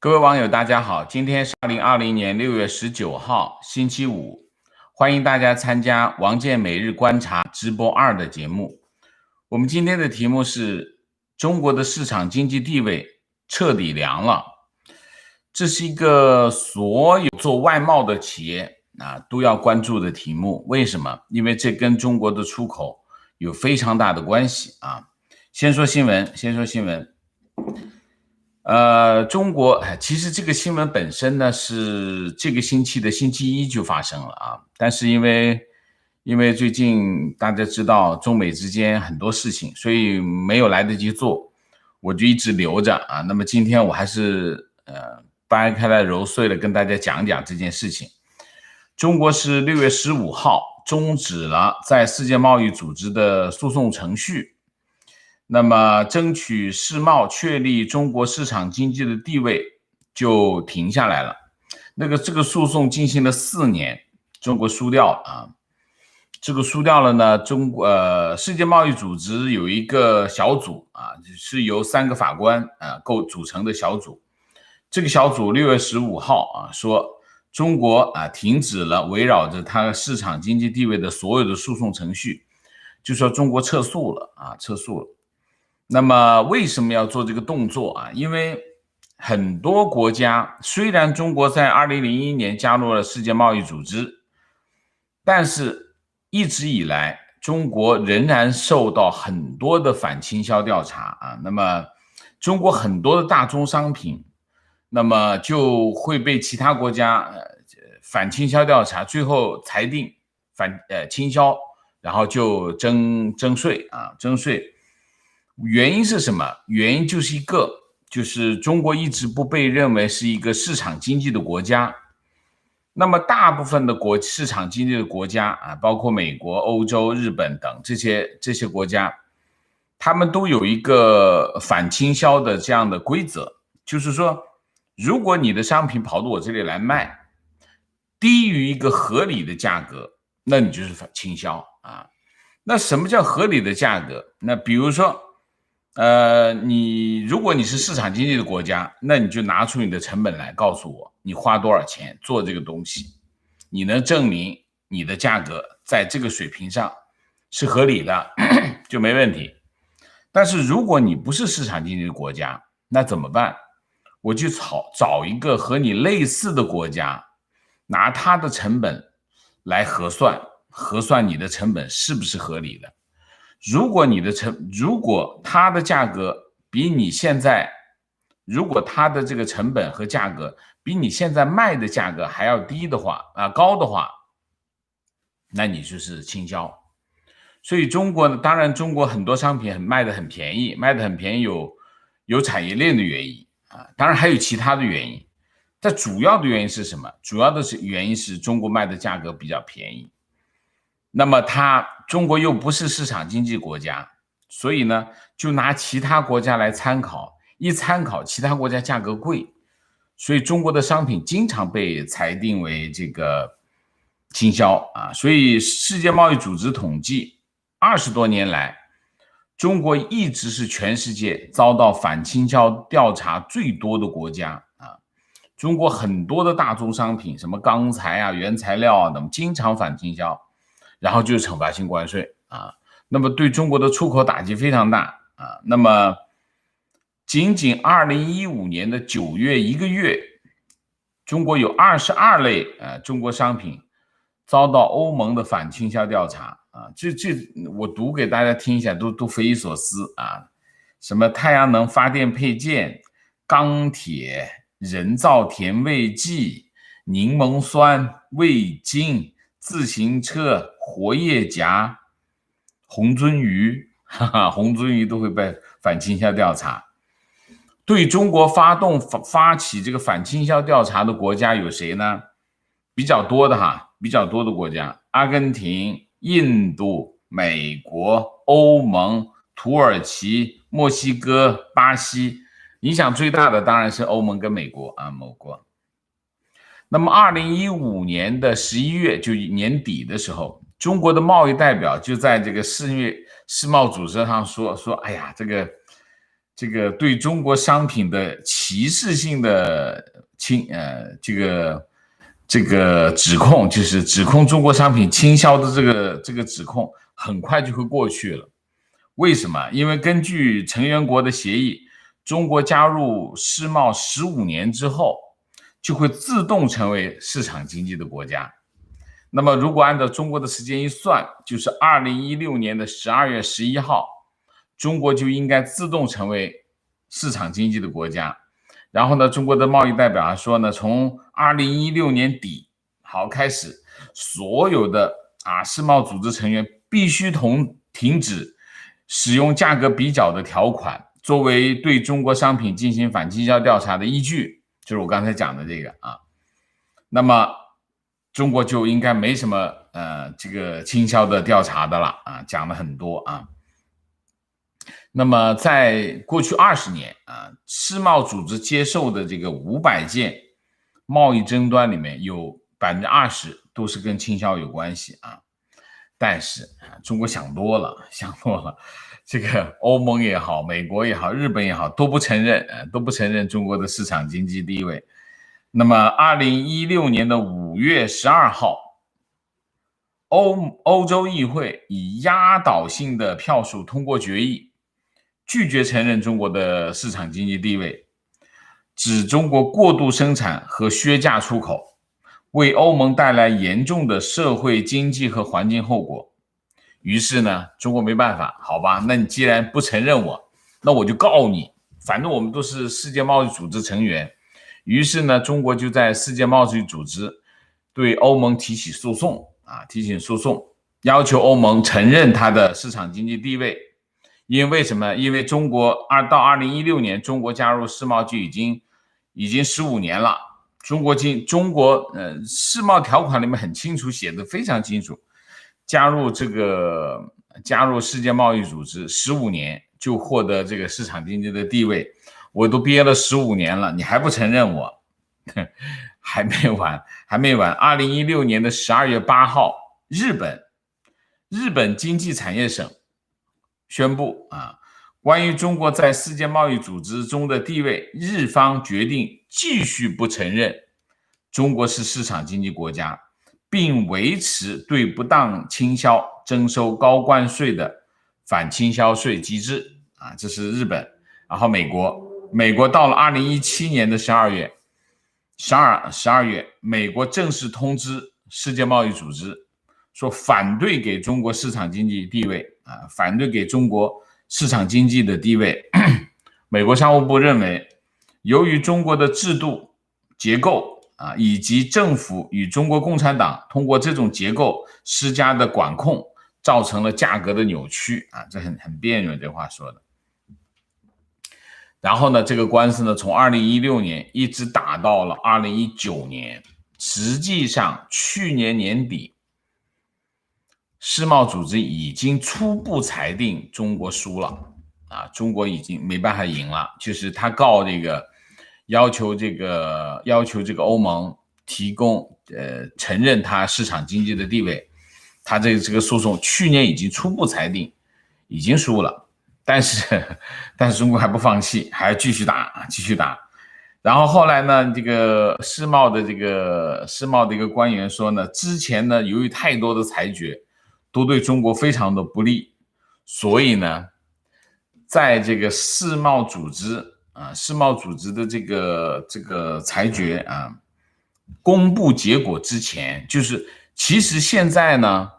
各位网友，大家好，今天是2020年6月19号，星期五，欢迎大家参加王健每日观察直播2的节目。我们今天的题目是中国的市场经济地位彻底凉了，这是一个所有做外贸的企业都要关注的题目。为什么？因为这跟中国的出口有非常大的关系啊。先说新闻。中国其实这个新闻本身呢是这个星期的星期一就发生了啊，但是因为最近大家知道中美之间很多事情，所以没有来得及做，我就一直留着啊。那么今天我还是掰开来揉碎了跟大家讲讲这件事情。中国是6月15号终止了在世界贸易组织的诉讼程序。那么争取世贸确立中国市场经济的地位就停下来了。这个诉讼进行了4年，中国输掉了啊。这个输掉了呢，世界贸易组织有一个小组啊，是由3个法官组成的小组。这个小组6月15号说中国停止了围绕着它市场经济地位的所有的诉讼程序，就说中国撤诉了。那么为什么要做这个动作啊？因为很多国家，虽然中国在2001年加入了世界贸易组织，但是一直以来中国仍然受到很多的反倾销调查啊。那么中国很多的大宗商品，那么就会被其他国家反倾销调查，最后裁定倾销，然后就征税。原因是什么？原因就是中国一直不被认为是一个市场经济的国家。那么大部分的市场经济的国家包括美国、欧洲、日本等这些国家，他们都有一个反倾销的这样的规则，就是说，如果你的商品跑到我这里来卖，低于一个合理的价格，那你就是反倾销啊。那什么叫合理的价格？那比如说如果你是市场经济的国家，那你就拿出你的成本来告诉我，你花多少钱做这个东西，你能证明你的价格在这个水平上是合理的就没问题。但是如果你不是市场经济的国家，那怎么办？我就找一个和你类似的国家，拿它的成本来核算你的成本是不是合理的。如果它的价格比你现在，如果它的这个成本和价格比你现在卖的价格还要低的话高的话，那你就是倾销。所以当然中国很多商品卖得很便宜，有产业链的原因当然还有其他的原因。但主要的原因是什么？主要的原因是中国卖的价格比较便宜。那么中国又不是市场经济国家，所以呢就拿其他国家来参考，一参考其他国家价格贵，所以中国的商品经常被裁定为这个倾销所以世界贸易组织统计20多年来，中国一直是全世界遭到反倾销调查最多的国家中国很多的大宗商品，什么钢材原材料等经常反倾销，然后就是惩罚性关税那么对中国的出口打击非常大那么仅2015年的9月1个月，中国有22类中国商品遭到欧盟的反倾销调查这我读给大家听一下，都匪夷所思什么太阳能发电配件、钢铁、人造甜味剂、柠檬酸、味精、自行车、活页夹、红鳟鱼红鳟鱼都会被反倾销调查。对中国发起这个反倾销调查的国家有谁呢？比较多的国家，阿根廷、印度、美国、欧盟、土耳其、墨西哥、巴西，影响最大的当然是欧盟跟美国某国。那么2015年的11月，就年底的时候，中国的贸易代表就在这个世贸组织上说哎呀，这个对中国商品的歧视性的这个指控，就是指控中国商品倾销的这个指控，很快就会过去了。为什么？因为根据成员国的协议，中国加入世贸15年之后，就会自动成为市场经济的国家。那么，如果按照中国的时间一算，就是2016年的12月11号。中国就应该自动成为市场经济的国家。然后呢，中国的贸易代表说呢，从2016年底开始，所有的世贸组织成员必须停止使用价格比较的条款作为对中国商品进行反倾销调查的依据，就是我刚才讲的这个那么中国就应该没什么这个倾销的调查的了讲了很多那么在过去20年世贸组织接受的这个500件贸易争端里面，有20%都是跟倾销有关系但是中国想多了，这个欧盟也好，美国也好，日本也好，都不承认中国的市场经济地位。那么2016年的5月12号，欧洲议会以压倒性的票数通过决议，拒绝承认中国的市场经济地位，指中国过度生产和削价出口，为欧盟带来严重的社会经济和环境后果。于是呢，中国没办法，好吧，那你既然不承认我，那我就告你，反正我们都是世界贸易组织成员。于是呢，中国就在世界贸易组织对欧盟提起诉讼要求欧盟承认它的市场经济地位。因为什么？因为中国到2016年，中国加入世贸就已经15年了。中国世贸条款里面很清楚写的非常清楚，加入世界贸易组织15年就获得这个市场经济的地位。我都憋了15年了，你还不承认我？还没完。2016年的12月8号，日本经济产业省宣布关于中国在世界贸易组织中的地位，日方决定继续不承认中国是市场经济国家，并维持对不当倾销征收高关税的反倾销税机制这是日本。然后美国到了2017年的12月，美国正式通知世界贸易组织说反对给中国市场经济地位反对给中国市场经济的地位。美国商务部认为，由于中国的制度结构以及政府与中国共产党通过这种结构施加的管控，造成了价格的扭曲这很别扭，这话说的。然后呢，这个官司呢，从2016年一直打到了2019年。实际上，去年年底，世贸组织已经初步裁定中国输了中国已经没办法赢了，就是他告要求这个欧盟提供承认他市场经济的地位。他这个诉讼去年已经初步裁定，已经输了。但是中国还不放弃，还要继续打。然后后来呢，这个世贸的一个官员说呢，之前呢，由于太多的裁决都对中国非常的不利，所以呢，在这个世贸组织的这个裁决公布结果之前，就是其实现在呢，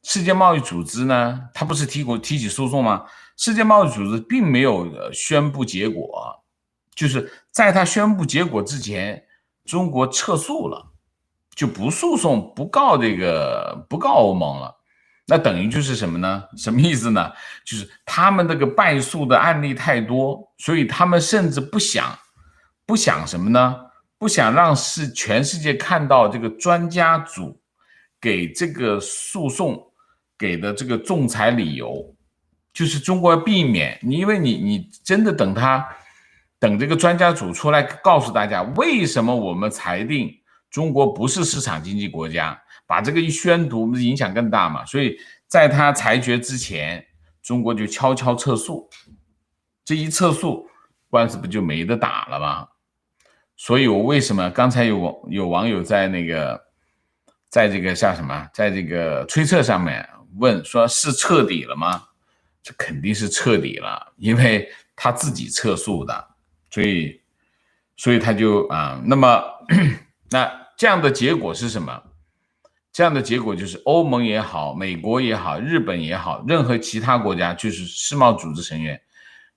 世界贸易组织呢，它不是提起诉讼吗？世界贸易组织并没有宣布结果，就是在他宣布结果之前，中国撤诉了，就不诉讼，不告欧盟了。那等于就是什么呢？什么意思呢？就是他们这个败诉的案例太多，所以他们甚至不想什么呢？不想让全世界看到这个专家组给这个诉讼给的这个仲裁理由。就是中国要避免因为你真的等这个专家组出来告诉大家为什么我们裁定中国不是市场经济国家，把这个一宣读，影响更大嘛。所以在他裁决之前，中国就悄悄撤诉，这一撤诉，官司不就没得打了吗？所以我为什么刚才有网友在这个叫什么，在这个推测上面问说是彻底了吗？这肯定是彻底了，因为他自己撤诉的，所以他就那么那这样的结果是什么？这样的结果就是欧盟也好，美国也好，日本也好，任何其他国家就是世贸组织成员，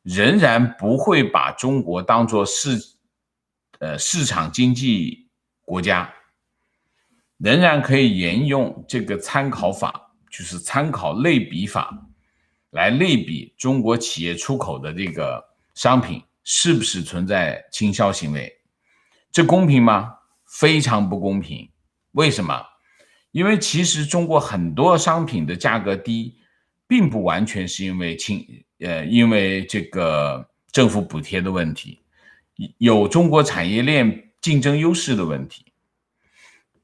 仍然不会把中国当作市场经济国家，仍然可以沿用这个参考法，就是参考类比法，来类比中国企业出口的这个商品是不是存在倾销行为。这公平吗？非常不公平。为什么？因为其实中国很多商品的价格低，并不完全是因为这个政府补贴的问题，有中国产业链竞争优势的问题。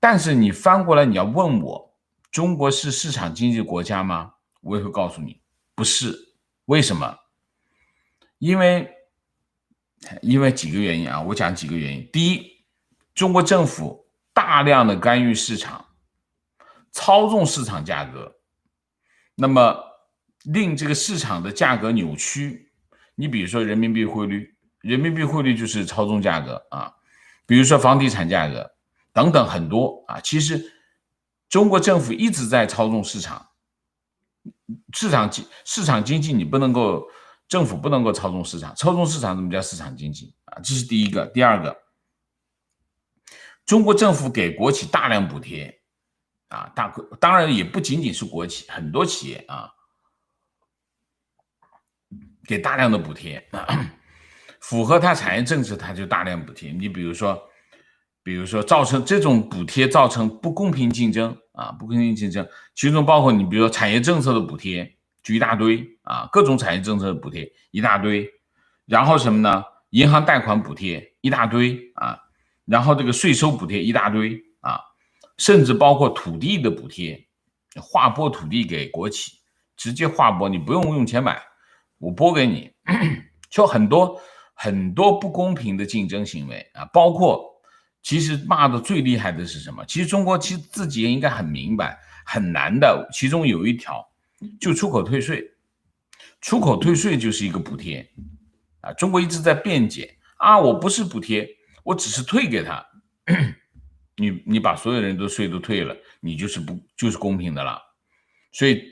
但是你翻过来你要问我，中国是市场经济国家吗？我也会告诉你，不是。为什么？因为几个原因啊，我讲几个原因。第一，中国政府大量的干预市场，操纵市场价格，那么令这个市场的价格扭曲。你比如说人民币汇率，人民币汇率就是操纵价格啊。比如说房地产价格等等很多啊。其实中国政府一直在操纵市场，市场经济你不能够，政府不能够操纵市场，操纵市场怎么叫市场经济啊？这是第一个。第二个，中国政府给国企大量补贴啊，当然也不仅仅是国企，很多企业啊给大量的补贴，符合它产业政策，它就大量补贴。你比如说造成这种补贴造成不公平竞争啊，不公平竞争，其中包括你比如说产业政策的补贴就一大堆啊，各种产业政策的补贴一大堆，然后什么呢？银行贷款补贴一大堆啊，然后这个税收补贴一大堆啊，甚至包括土地的补贴，划拨土地给国企，直接划拨，你不用钱买，我拨给你，就很多不公平的竞争行为啊，包括其实骂的最厉害的是什么？其实中国其实自己也应该很明白，很难的。其中有一条，就出口退税，出口退税就是一个补贴啊。中国一直在辩解啊，我不是补贴，我只是退给他。你把所有人的税都退了，你就是公平的了。所以，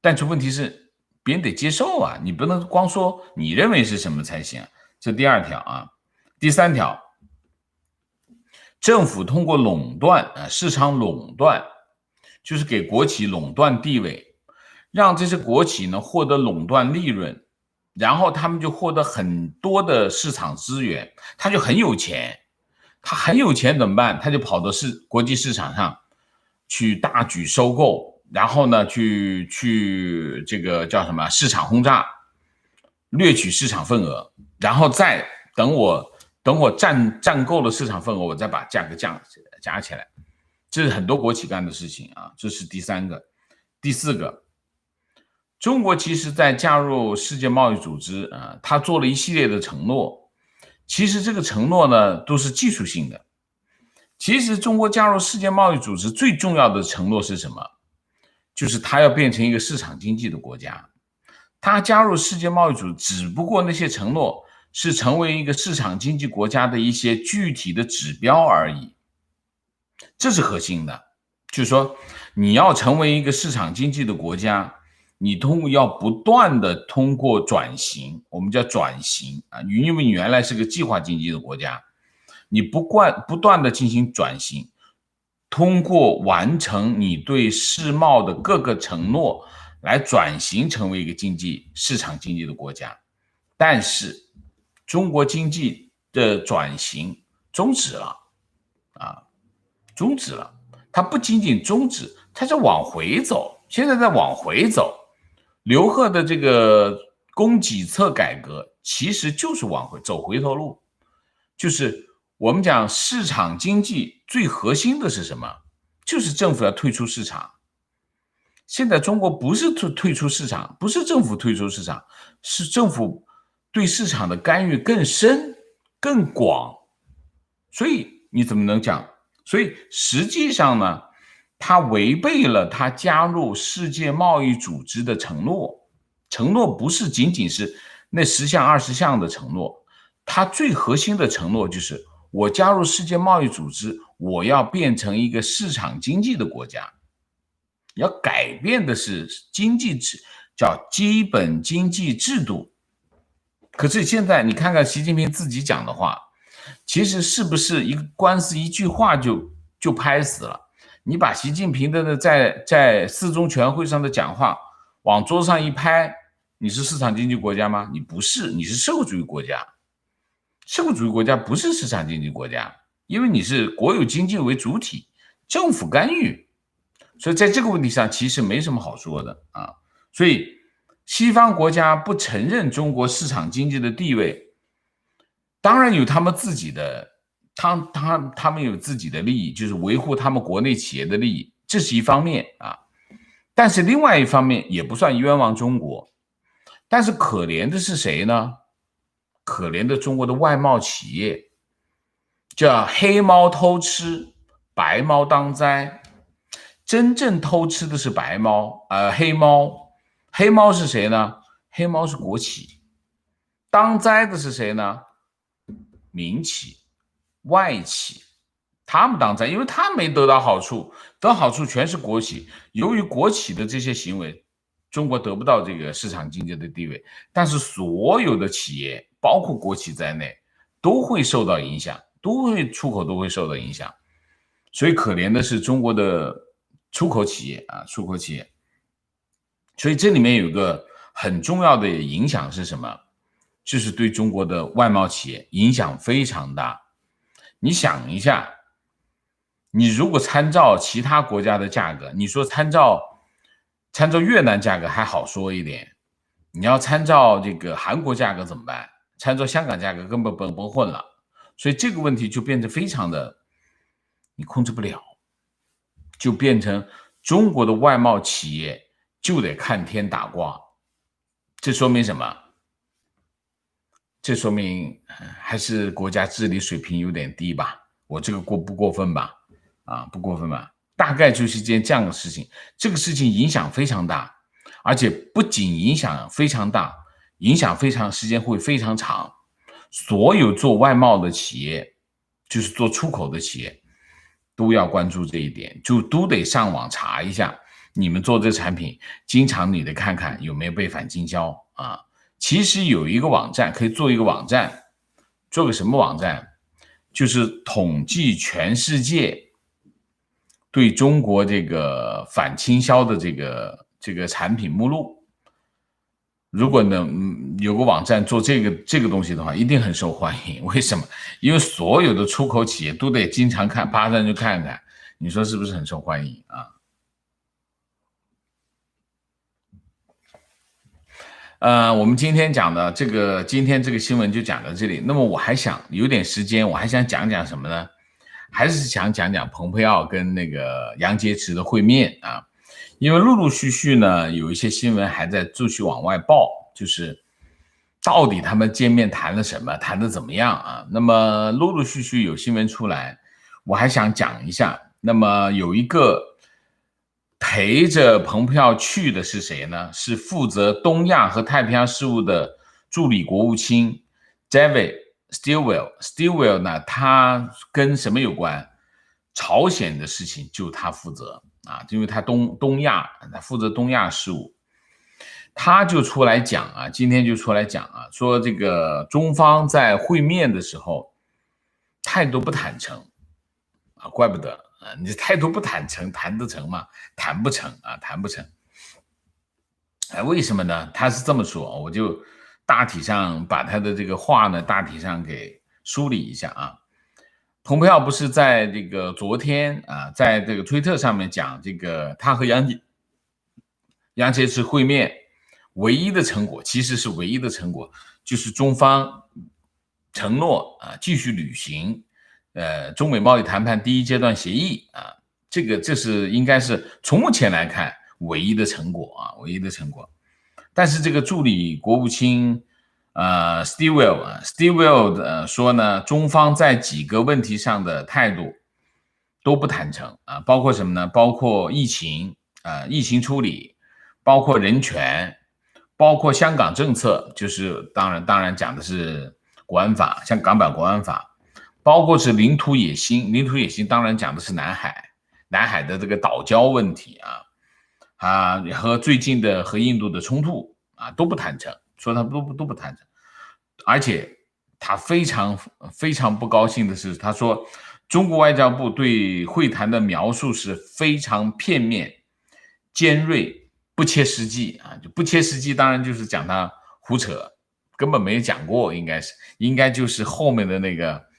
但是问题是别人得接受啊，你不能光说你认为是什么才行。这第二条啊，第三条。政府通过垄断市场垄断，就是给国企垄断地位，让这些国企呢获得垄断利润，然后他们就获得很多的市场资源，他就很有钱。他很有钱怎么办？他就跑到国际市场上去大举收购，然后呢去这个叫什么市场轰炸，掠取市场份额，然后再等我占够了市场份额，我再把价格加起来。这是很多国企干的事情啊。这是第三个。第四个，中国其实在加入世界贸易组织啊，他做了一系列的承诺。其实这个承诺呢都是技术性的。其实中国加入世界贸易组织最重要的承诺是什么？就是它要变成一个市场经济的国家。它加入世界贸易组织，只不过那些承诺是成为一个市场经济国家的一些具体的指标而已，这是核心的。就是说你要成为一个市场经济的国家，你要不断的通过转型，我们叫转型啊，因为你原来是个计划经济的国家，你不断的进行转型，通过完成你对世贸的各个承诺来转型成为一个市场经济的国家。但是中国经济的转型终止了啊，终止了。它不仅仅终止，它是往回走，现在在往回走。刘鹤的这个供给侧改革其实就是走回头路。就是我们讲市场经济最核心的是什么？就是政府要退出市场。现在中国不是退出市场，不是政府退出市场，是政府对市场的干预更深更广，所以你怎么能讲？所以实际上呢，他违背了他加入世界贸易组织的承诺。承诺不是仅仅是那10项20项的承诺，他最核心的承诺就是我加入世界贸易组织，我要变成一个市场经济的国家，要改变的是经济叫基本经济制度。可是现在你看看习近平自己讲的话，其实是不是一个官司一句话就拍死了？你把习近平的在四中全会上的讲话往桌上一拍，你是市场经济国家吗？你不是，你是社会主义国家。社会主义国家不是市场经济国家，因为你是国有经济为主体，政府干预，所以在这个问题上其实没什么好说的啊。所以西方国家不承认中国市场经济的地位，当然有他们自己的，他们有自己的利益，就是维护他们国内企业的利益，这是一方面啊。但是另外一方面也不算冤枉中国，但是可怜的是谁呢？可怜的中国的外贸企业，叫黑猫偷吃，白猫当灾。真正偷吃的是白猫，黑猫。黑猫是谁呢？黑猫是国企。当灾的是谁呢？民企、外企，他们当灾，因为他们没得到好处，得好处全是国企。由于国企的这些行为，中国得不到这个市场经济的地位，但是所有的企业，包括国企在内，都会受到影响，出口都会受到影响。所以可怜的是中国的出口企业啊，出口企业。所以这里面有一个很重要的影响是什么？就是对中国的外贸企业影响非常大。你想一下，你如果参照其他国家的价格，你说参照越南价格还好说一点，你要参照这个韩国价格怎么办？参照香港价格根本甭混了。所以这个问题就变得非常的你控制不了，就变成中国的外贸企业就得看天打卦。这说明什么？这说明还是国家治理水平有点低吧？我这个不过分吧？不过分吧？大概就是一件这样的事情。这个事情影响非常大，而且不仅影响非常大，影响时间会非常长。所有做外贸的企业，就是做出口的企业，都要关注这一点，就都得上网查一下，你们做这产品，经常你得看看有没有被反倾销啊。其实有一个网站可以做一个网站，做个什么网站？就是统计全世界对中国这个反倾销的这个产品目录。如果呢有个网站做这个东西的话，一定很受欢迎。为什么？因为所有的出口企业都得经常看，爬上去看看，你说是不是很受欢迎啊？我们今天讲的今天这个新闻就讲到这里。那么我还想有点时间，我还想讲讲什么呢？还是想讲讲蓬佩奥跟那个杨洁篪的会面啊。因为陆陆续续呢有一些新闻还在继续往外爆，就是到底他们见面谈了什么，谈得怎么样啊？那么陆陆续续有新闻出来，我还想讲一下。那么有一个陪着蓬佩奥去的是谁呢？是负责东亚和太平洋事务的助理国务卿 David Stilwell 呢，他跟什么有关？朝鲜的事情就他负责啊，因为他东亚，他负责东亚事务，他就出来讲啊，今天就出来讲啊，说这个中方在会面的时候态度不坦诚啊，怪不得。你态度不坦诚，谈得成吗？谈不成啊，谈不成。为什么呢？他是这么说，我就大体上把他的这个话呢，大体上给梳理一下啊。蓬佩奥不是在这个昨天啊，在这个推特上面讲这个他和杨洁篪会面唯一的成果，其实是唯一的成果，就是中方承诺啊继续履行中美贸易谈判第一阶段协议啊，这是应该是从目前来看唯一的成果啊，唯一的成果。但是这个助理国务卿 Stilwell 说呢，中方在几个问题上的态度都不坦诚啊，包括什么呢？包括疫情疫情处理，包括人权，包括香港政策，就是当然讲的是国安法，像港版国安法，包括是领土野心，领土野心当然讲的是南海的这个岛礁问题和最近的和印度的冲突都不坦诚，说他都不坦诚，而且他非常非常不高兴的是，他说中国外交部对会谈的描述是非常片面、尖锐、不切实际就不切实际，当然就是讲他胡扯，根本没有讲过，应该就是后面的那个。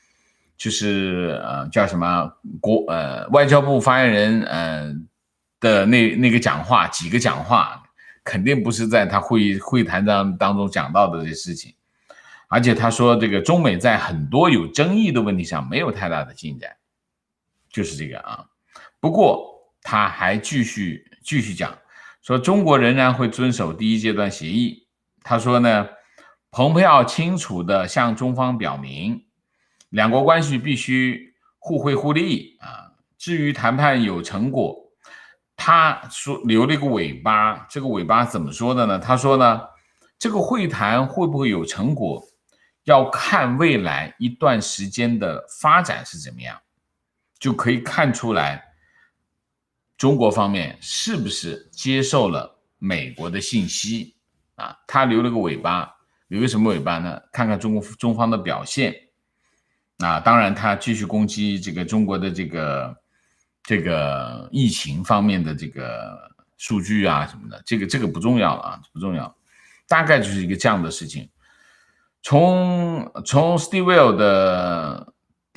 就是叫什么外交部发言人的那个讲话几个讲话，肯定不是在他会谈当中讲到的这些事情，而且他说这个中美在很多有争议的问题上没有太大的进展，就是这个不过他还继续讲说中国仍然会遵守第一阶段协议。他说呢，蓬佩奥清楚地向中方表明，两国关系必须互惠互利至于谈判有成果，他说留了一个尾巴，这个尾巴怎么说的呢？他说呢，这个会谈会不会有成果，要看未来一段时间的发展是怎么样，就可以看出来中国方面是不是接受了美国的信息他留了个尾巴，留个什么尾巴呢？看看中方的表现。当然他继续攻击这个中国的这个疫情方面的这个数据什么的，这个不重要不重要，大概就是一个这样的事情。从 Stilwell 的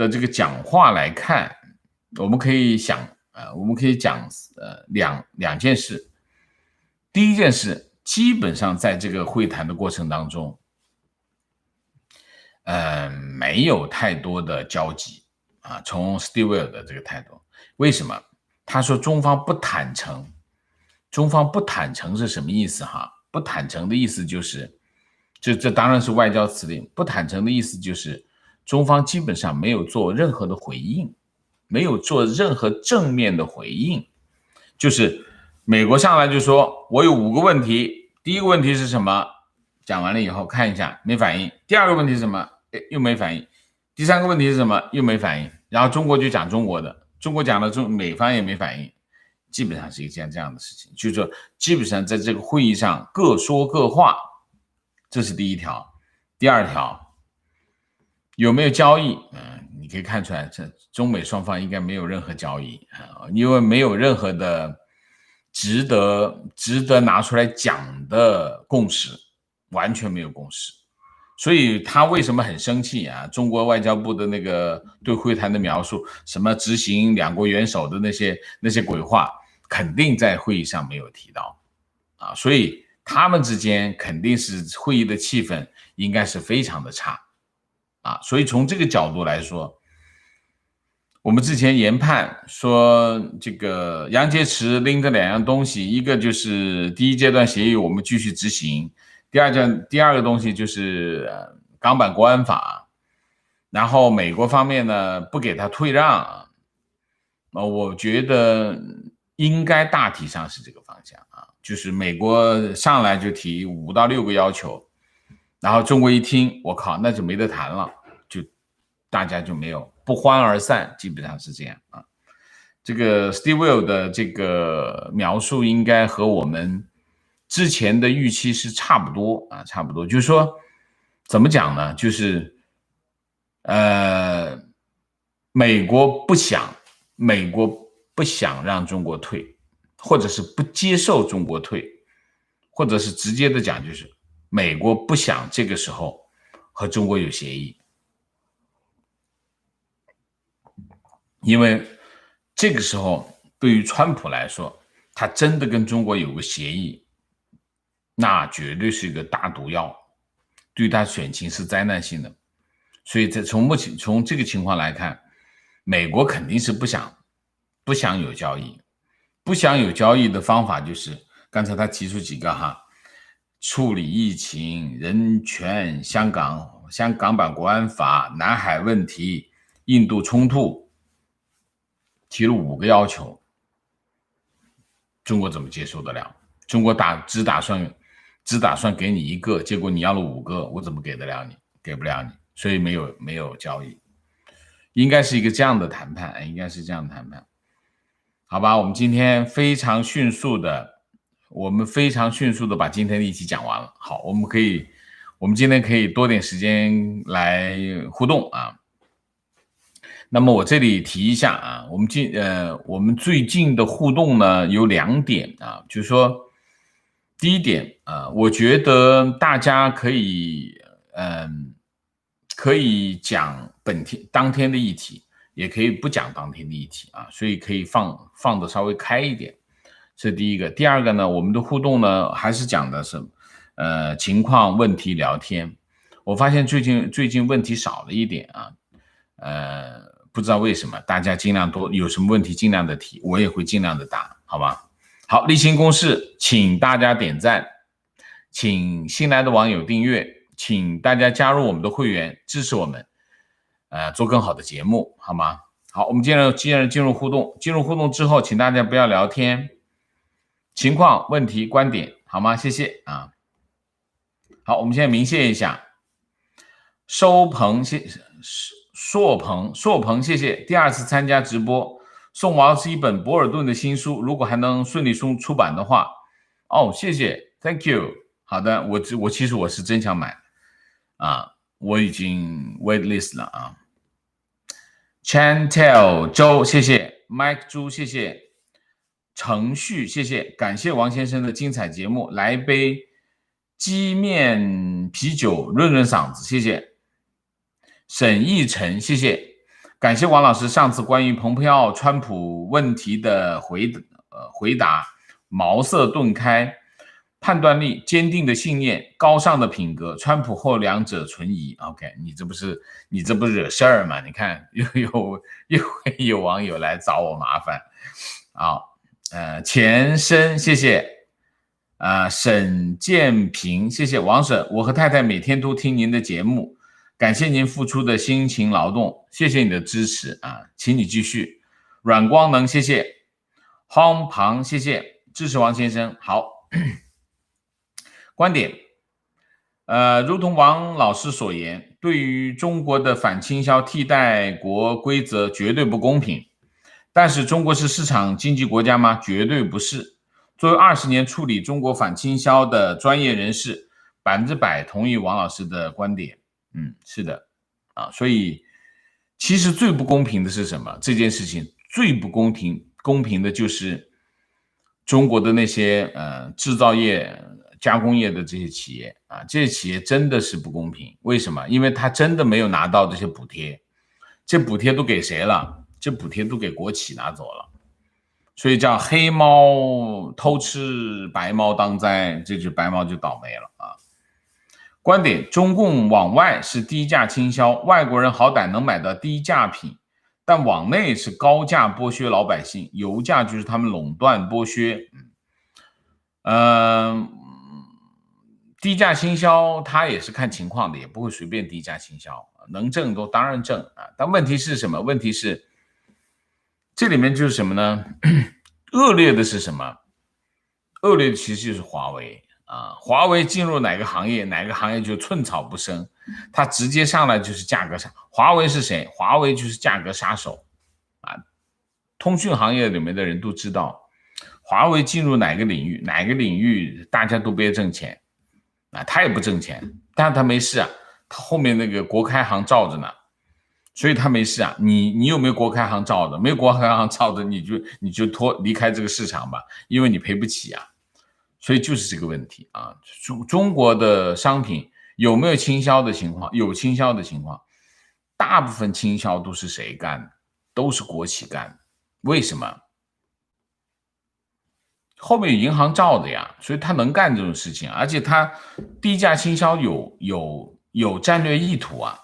这个讲话来看，我们可以讲两件事。第一件事，基本上在这个会谈的过程当中没有太多的交集从 Stilwell 的这个态度。为什么？他说中方不坦诚，中方不坦诚是什么意思不坦诚的意思就是这当然是外交辞令，不坦诚的意思就是中方基本上没有做任何的回应，没有做任何正面的回应。就是美国上来就说我有5个问题，第一个问题是什么，讲完了以后看一下没反应，第二个问题是什么，又没反应，第三个问题是什么，又没反应，然后中国就讲中国的，中国讲了美方也没反应，基本上是一件这样的事情，就是说基本上在这个会议上各说各话，这是第一条。第二条，有没有交易你可以看出来这中美双方应该没有任何交易因为没有任何的值得拿出来讲的共识，完全没有共识。所以他为什么很生气中国外交部的那个对会谈的描述，什么执行两国元首的那些鬼话，肯定在会议上没有提到所以他们之间肯定是会议的气氛应该是非常的差所以从这个角度来说，我们之前研判说这个杨洁篪拎着2样东西，一个就是第一阶段协议我们继续执行，第二个东西就是港版国安法，然后美国方面呢不给他退让我觉得应该大体上是这个方向就是美国上来就提5到6个要求，然后中国一听，我靠，那就没得谈了，就大家就没有不欢而散，基本上是这样这个 Stilwell 的这个描述应该和我们之前的预期是差不多差不多，就是说怎么讲呢？就是美国不想让中国退，或者是不接受中国退，或者是直接的讲就是美国不想这个时候和中国有协议，因为这个时候对于川普来说，他真的跟中国有个协议，那绝对是一个大毒药，对他选情是灾难性的。所以从这个情况来看，美国肯定是不想有交易，不想有交易的方法就是刚才他提出几个处理疫情、人权、香港版国安法、南海问题、印度冲突，提了5个要求，中国怎么接受得了？中国只打算给你1个，结果你要了5个，我怎么给得了你？给不了你，所以没有交易，应该是一个这样的谈判，应该是这样的谈判，好吧？我们今天非常迅速的把今天的议题讲完了。好，我们今天可以多点时间来互动啊。那么我这里提一下啊，我们最近的互动呢有2点啊，就是说，第一点啊，我觉得大家可以讲当天的议题，也可以不讲当天的议题啊，所以可以放的稍微开一点，这是第一个。第二个呢，我们的互动呢还是讲的是情况、问题、聊天。我发现最近问题少了一点啊，不知道为什么，大家尽量多，有什么问题尽量的提，我也会尽量的答，好吧？好，例行公事，请大家点赞，请新来的网友订阅，请大家加入我们的会员，支持我们，做更好的节目，好吗？好，我们接着进入互动。进入互动之后，请大家不要聊天，情况、问题、观点，好吗？谢谢啊。好，我们现在明谢一下，硕鹏，谢谢。第2次参加直播，送王老师一本博尔顿的新书，如果还能顺利出版的话，哦，谢谢 ，Thank you。好的，我其实我是真想买啊，我已经 waitlist 了啊。Chantel 周，谢谢 Mike 朱，谢谢程序，谢谢，感谢王先生的精彩节目，来杯鸡面啤酒润润嗓子，谢谢。沈义晨，谢谢，感谢王老师上次关于蓬佩奥、川普问题的回答，茅塞顿开，判断力、坚定的信念、高尚的品格，川普后2者存疑。OK， 你这不是惹事儿吗？你看，又有网友来找我麻烦。好，前身，谢谢。沈建平，谢谢王婶，我和太太每天都听您的节目，感谢您付出的辛勤劳动，谢谢你的支持啊，请你继续。阮光能，谢谢。荒庞，谢谢，支持王先生。好，观点，如同王老师所言，对于中国的反倾销替代国规则绝对不公平，但是中国是市场经济国家吗？绝对不是。作为20年处理中国反倾销的专业人士，100%同意王老师的观点。是的啊，所以其实最不公平的是什么？这件事情最不公平的就是中国的那些制造业、加工业的这些企业啊，这些企业真的是不公平。为什么？因为他真的没有拿到这些补贴，这补贴都给谁了？这补贴都给国企拿走了。所以叫黑猫偷吃，白猫当灾，这只白猫就倒霉了啊！观点：中共往外是低价倾销，外国人好歹能买到低价品，但往内是高价剥削老百姓，油价就是他们垄断剥削。低价倾销它也是看情况的，也不会随便低价倾销，能挣都当然挣啊！但问题是什么？问题是这里面就是什么呢？恶劣的是什么？恶劣的其实就是华为啊！华为进入哪个行业就寸草不生，它直接上来就是价格杀。华为是谁？华为就是价格杀手啊！通讯行业里面的人都知道，华为进入哪个领域大家都别挣钱啊，他也不挣钱，但是他没事啊，他后面那个国开行罩着呢。所以他没事啊，你有没有国开行罩的？没有国开行罩的，你就离开这个市场吧，因为你赔不起啊。所以就是这个问题啊。中国的商品有没有倾销的情况？有倾销的情况，大部分倾销都是谁干的？都是国企干的。为什么？后面有银行罩的呀，所以他能干这种事情，而且他低价倾销有战略意图啊。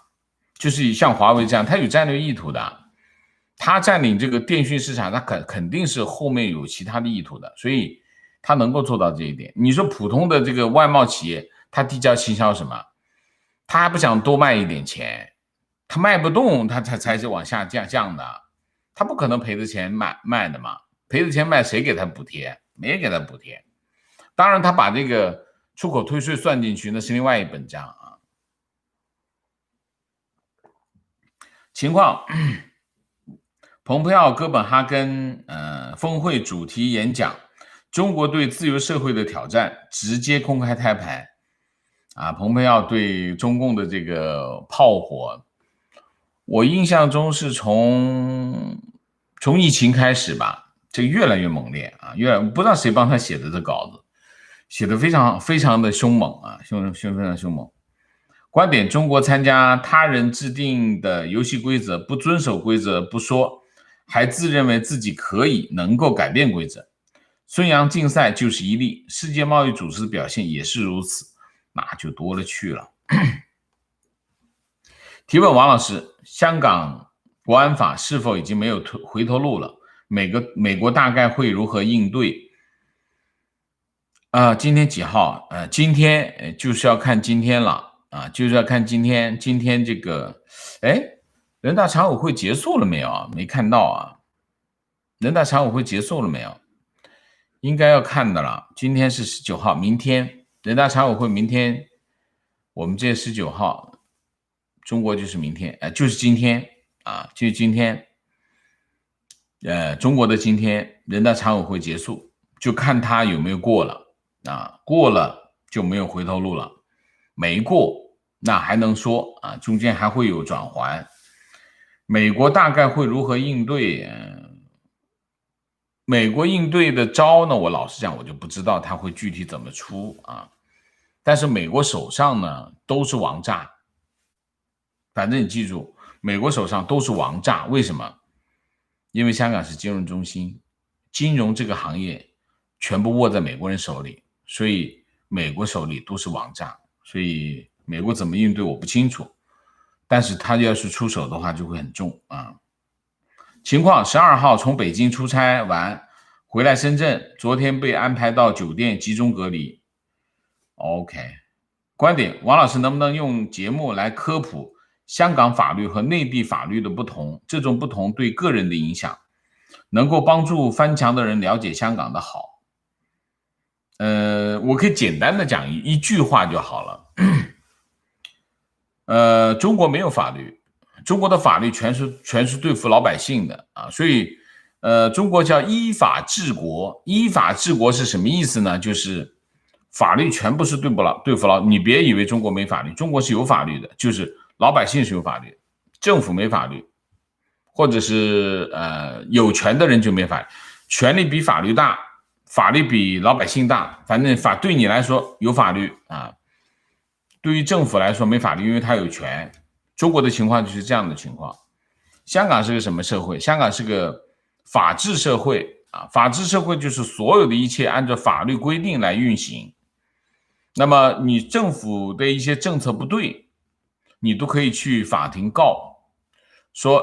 就是像华为这样，它有战略意图的，它占领这个电讯市场，它肯定是后面有其他的意图的。所以它能够做到这一点。你说普通的这个外贸企业，它低价倾销什么？他还不想多卖一点钱，他卖不动，他才是往下降的，他不可能赔的钱卖的嘛，赔的钱卖谁给他补贴？没人给他补贴。当然，他把这个出口退税算进去，那是另外一本账啊。情况，蓬佩奥哥本哈根峰会主题演讲，中国对自由社会的挑战，直接公开摊牌。蓬佩奥对中共的这个炮火，我印象中是从疫情开始吧，这个越来越猛烈啊，不知道谁帮他写的这稿子，写的非常的凶猛啊，非常凶猛。观点：中国参加他人制定的游戏规则，不遵守规则不说，还自认为自己能够改变规则。孙杨竞赛就是一例，世界贸易组织的表现也是如此。那就多了去了。提问王老师，香港国安法是否已经没有回头路了？美国大概会如何应对？今天几号？今天就是要看今天了啊，就是要看今天这个，人大常委会结束了没有啊？没看到啊，人大常委会结束了没有？应该要看的了。今天是19号，明天。人大常委会明天，我们这19号，中国就是明天，就是今天啊，就是今天，中国的今天，人大常委会结束，就看他有没有过了啊，过了就没有回头路了，没过那还能说啊，中间还会有转圜。美国大概会如何应对？美国应对的招呢，我老实讲，我就不知道他会具体怎么出啊。但是美国手上呢都是王炸，反正你记住，美国手上都是王炸。为什么？因为香港是金融中心，金融这个行业全部握在美国人手里，所以美国手里都是王炸。所以美国怎么应对我不清楚，但是他要是出手的话就会很重啊。情况：12号从北京出差完回来深圳，昨天被安排到酒店集中隔离。OK， 观点：王老师能不能用节目来科普香港法律和内地法律的不同？这种不同对个人的影响，能够帮助翻墙的人了解香港的好。我可以简单的讲一句话就好了。中国没有法律，中国的法律全是对付老百姓的啊，所以中国叫依法治国。依法治国是什么意思呢？就是法律全部是对付老，你别以为中国没法律，中国是有法律的，就是老百姓是有法律，政府没法律，或者是有权的人就没法律，权力比法律大，法律比老百姓大，反正对你来说有法律啊，对于政府来说没法律，因为他有权。中国的情况就是这样的情况。香港是个什么社会？香港是个法治社会啊，法治社会就是所有的一切按照法律规定来运行。那么你政府的一些政策不对，你都可以去法庭告，说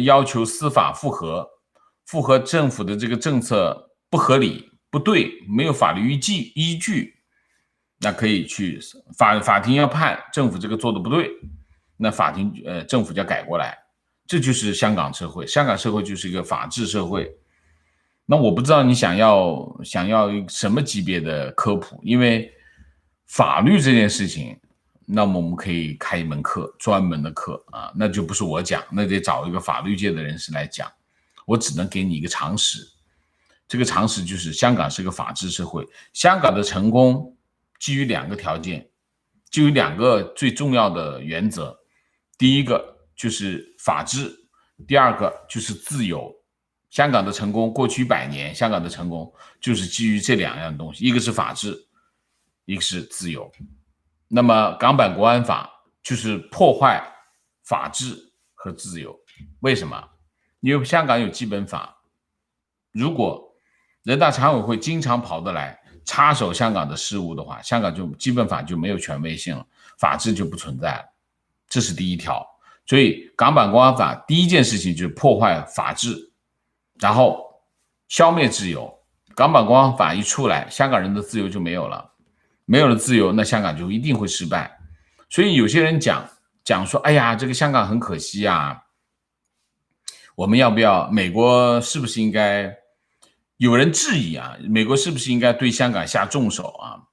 要求司法复核政府的这个政策不合理不对，没有法律依据，那可以去法庭要判政府这个做的不对，那政府就要改过来。这就是香港社会，香港社会就是一个法治社会。那我不知道你想要什么级别的科普，因为法律这件事情，那么我们可以开一门课，专门的课啊，那就不是我讲，那得找一个法律界的人士来讲。我只能给你一个常识，这个常识就是香港是个法治社会。香港的成功基于2个条件，基于2个最重要的原则，第一个就是法治，第2个就是自由。香港的成功，过去100年，香港的成功就是基于这2样东西，一个是法治，一个是自由。那么港版国安法就是破坏法治和自由。为什么？因为香港有基本法，如果人大常委会经常跑得来插手香港的事务的话，香港就基本法就没有权威性了，法治就不存在了，这是第一条。所以港版国安法第一件事情就是破坏法治，然后消灭自由，港版国安法一出来，香港人的自由就没有了，没有了自由，那香港就一定会失败。所以有些人讲说，哎呀，这个香港很可惜啊，我们要不要美国是不是应该？有人质疑啊，美国是不是应该对香港下重手啊？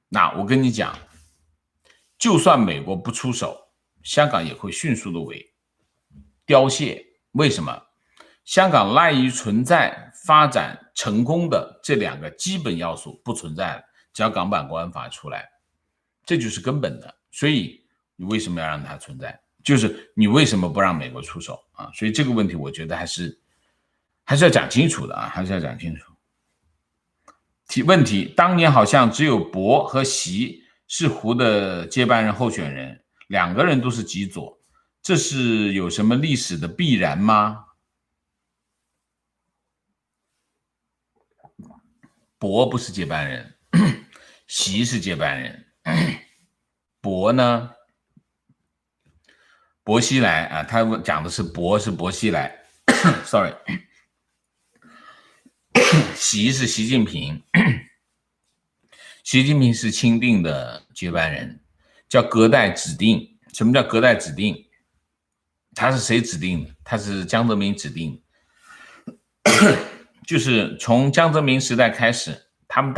那我跟你讲，就算美国不出手，香港也会迅速的凋谢。为什么？香港赖以存在、发展成功的这2个基本要素不存在了，只要港版国安法出来，这就是根本的。所以你为什么要让它存在？就是你为什么不让美国出手啊？所以这个问题，我觉得还是要讲清楚的啊，还是要讲清楚。问题，当年好像只有博和习是胡的接班人候选人，2个人都是极左，这是有什么历史的必然吗？博不是接班人，习是接班人，博呢？薄熙来啊，他讲的是薄熙来，sorry， 习是习近平，习近平是钦定的接班人，叫隔代指定。什么叫隔代指定？他是谁指定的？他是江泽民指定的，就是从江泽民时代开始，他们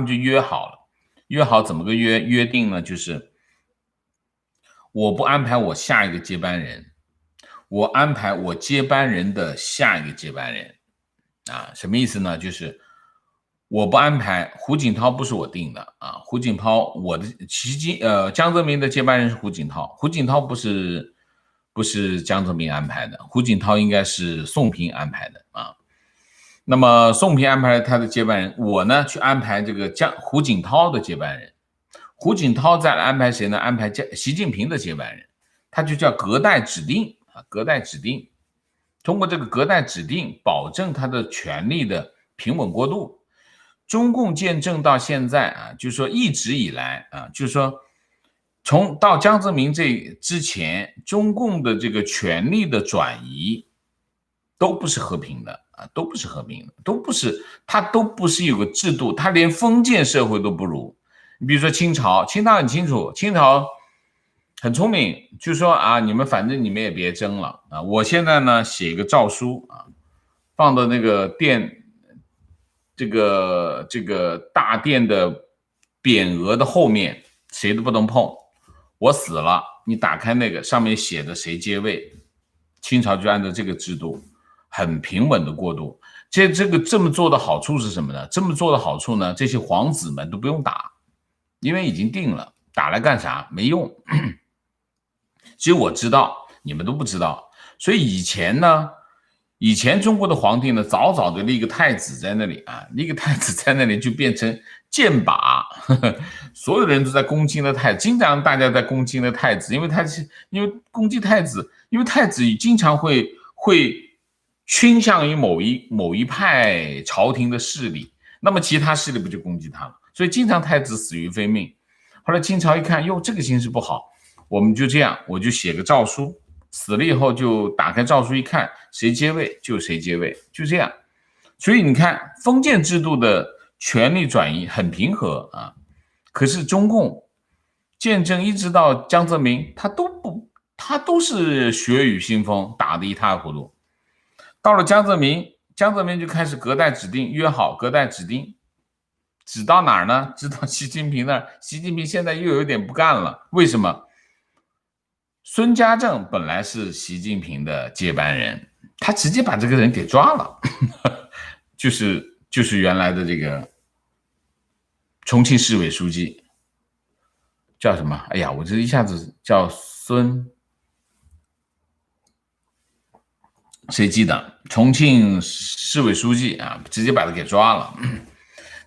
就约好了，约好怎么个约定呢？就是我不安排我下一个接班人，我安排我接班人的下一个接班人啊，什么意思呢？就是我不安排胡锦涛不是我定的啊，胡锦涛我的江泽民的接班人是胡锦涛，胡锦涛不是江泽民安排的，胡锦涛应该是宋平安排的啊。那么宋平安排了他的接班人，我呢去安排这个胡锦涛的接班人，胡锦涛再来安排谁呢？安排习近平的接班人，他就叫隔代指定啊，隔代指定。通过这个隔代指定，保证他的权力的平稳过渡。中共建政到现在啊，就是说一直以来啊，就是说从到江泽民这之前，中共的这个权力的转移都不是和平的啊，都不是和平的，它都不是有个制度，它连封建社会都不如。你比如说清朝很清楚，清朝很聪明，就说啊，反正你们也别争了啊，我现在呢写一个诏书啊，放到那个这个大殿的匾额的后面，谁都不能碰。我死了，你打开那个上面写的谁接位，清朝就按照这个制度，很平稳的过渡。这么做的好处是什么呢？这么做的好处呢，这些皇子们都不用打，因为已经定了，打来干啥？没用。只有我知道，你们都不知道。所以以前中国的皇帝呢，早早就立个太子在那里啊，立个太子在那里就变成箭靶，所有人都在攻击的太子，经常大家在攻击的太子，因为攻击太子，因为太子经常会倾向于某一派朝廷的势力，那么其他势力不就攻击他了？所以经常太子死于非命。后来清朝一看，哟，这个形势不好，我们就这样，我就写个诏书。死了以后就打开诏书一看，谁接位就谁接位，就这样。所以你看，封建制度的权力转移很平和啊。可是中共建政一直到江泽民，他都是血雨腥风，打得一塌糊涂。到了江泽民就开始隔代指定，约好隔代指定，指到哪儿呢？指到习近平那儿。习近平现在又有点不干了，为什么？孙家正本来是习近平的接班人，他直接把这个人给抓了，就是原来的这个重庆市委书记，叫什么？哎呀，我这一下子叫谁记得？重庆市委书记啊，直接把他给抓了。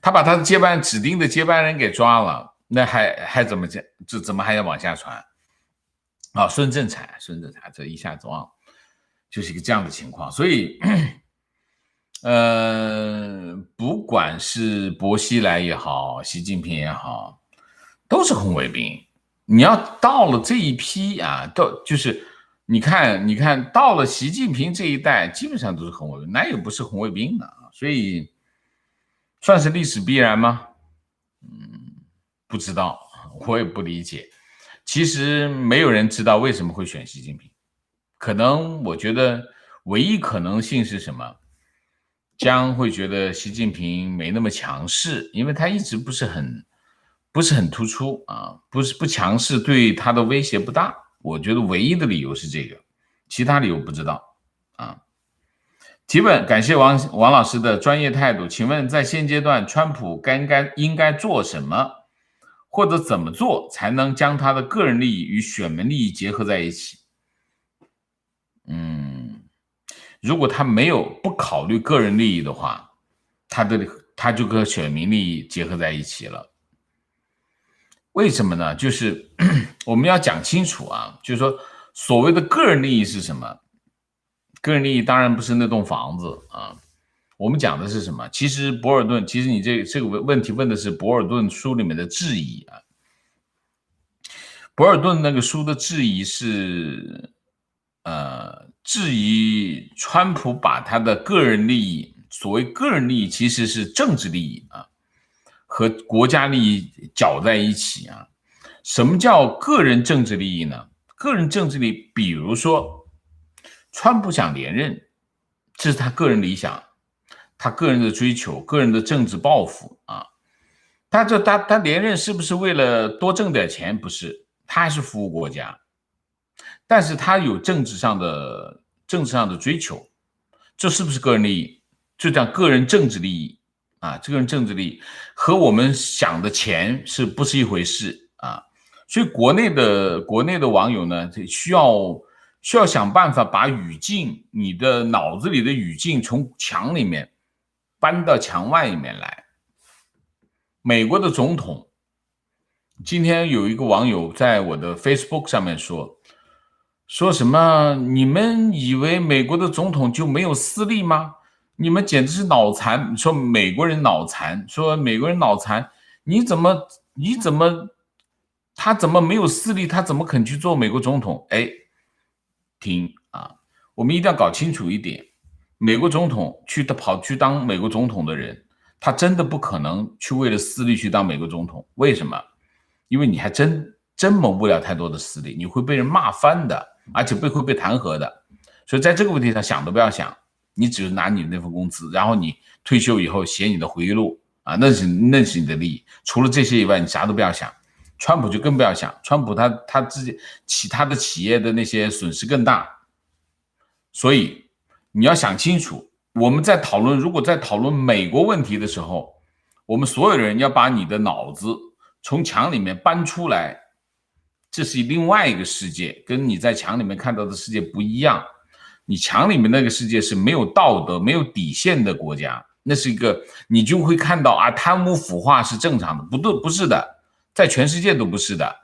他把他的指定的接班人给抓了，那还怎么讲？这怎么还要往下传？啊，孙政才，这一下子忘了，就是一个这样的情况。所以，不管是薄熙来也好，习近平也好，都是红卫兵。你要到了这一批啊，就是你看到了习近平这一代，基本上都是红卫兵，哪有不是红卫兵的啊？所以算是历史必然吗？不知道，我也不理解。其实没有人知道为什么会选习近平，可能我觉得唯一可能性是什么？将会觉得习近平没那么强势，因为他一直不是很突出啊，不强势，对他的威胁不大。我觉得唯一的理由是这个，其他理由不知道啊。提问：感谢王老师的专业态度，请问在现阶段，川普应该做什么，或者怎么做才能将他的个人利益与选民利益结合在一起？如果他不考虑个人利益的话，他就跟选民利益结合在一起了。为什么呢？就是我们要讲清楚啊，就是说所谓的个人利益是什么？个人利益当然不是那栋房子啊，我们讲的是什么？其实博尔顿，其实你这个问题问的是博尔顿书里面的质疑啊。博尔顿那个书的质疑是，质疑川普把他的个人利益，所谓个人利益其实是政治利益啊，和国家利益搅在一起啊。什么叫个人政治利益呢？个人政治利益，比如说，川普想连任，这是他个人理想，他个人的追求，个人的政治抱负啊。他连任是不是为了多挣点钱？不是，他还是服务国家，但是他有政治上的追求，这是不是个人利益？就叫个人政治利益啊，这个人政治利益和我们想的钱是不是一回事啊？所以国内的网友呢，需要想办法把语境，你的脑子里的语境从墙里面搬到墙外面来。美国的总统，今天有一个网友在我的 Facebook 上面说什么？你们以为美国的总统就没有私利吗？你们简直是脑残！说美国人脑残，说美国人脑残，他怎么没有私利？他怎么肯去做美国总统？哎，听啊，我们一定要搞清楚一点，美国总统跑去当美国总统的人，他真的不可能去为了私利去当美国总统。为什么？因为你还真谋不了太多的私利，你会被人骂翻的，而且会被弹劾的。所以在这个问题上想都不要想，你只是拿你的那份工资，然后你退休以后写你的回忆录啊，那是你的利益。除了这些以外，你啥都不要想。川普就更不要想，川普他自己他的企业的那些损失更大，所以你要想清楚。我们如果在讨论美国问题的时候，我们所有人要把你的脑子从墙里面搬出来，这是另外一个世界，跟你在墙里面看到的世界不一样。你墙里面那个世界是没有道德、没有底线的国家，那是一个你就会看到啊，贪污腐化是正常的，不是的。在全世界都不是的，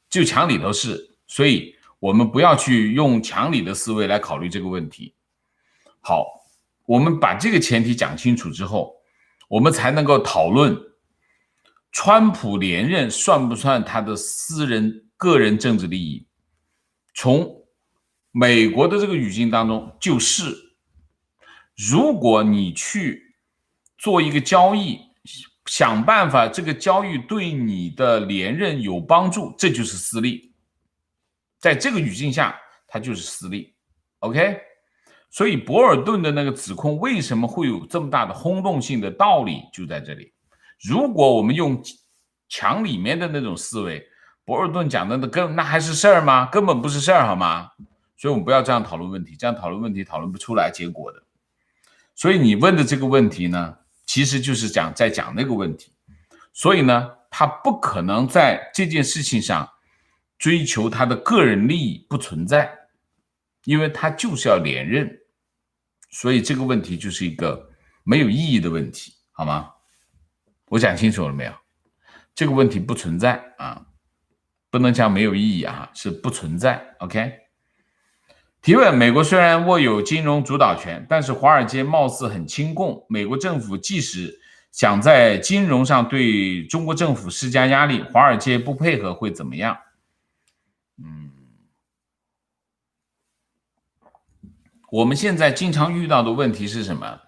就墙里头是，所以我们不要去用墙里的思维来考虑这个问题。好，我们把这个前提讲清楚之后，我们才能够讨论川普连任算不算他的个人政治利益。从美国的这个语境当中，就是如果你去做一个交易，想办法这个交易对你的连任有帮助，这就是私利。在这个语境下，它就是私利。OK， 所以博尔顿的那个指控为什么会有这么大的轰动性的道理就在这里。如果我们用墙里面的那种思维，博尔顿讲的那还是事儿吗？根本不是事儿，好吗？所以我们不要这样讨论问题，这样讨论问题讨论不出来结果的。所以你问的这个问题呢，其实就是在讲那个问题。所以呢，他不可能在这件事情上追求他的个人利益，不存在，因为他就是要连任。所以这个问题就是一个没有意义的问题，好吗？我讲清楚了没有？这个问题不存在啊，不能讲没有意义啊，是不存在。OK。提问：美国虽然握有金融主导权，但是华尔街貌似很亲共。美国政府即使想在金融上对中国政府施加压力，华尔街不配合会怎么样？我们现在经常遇到的问题是什么？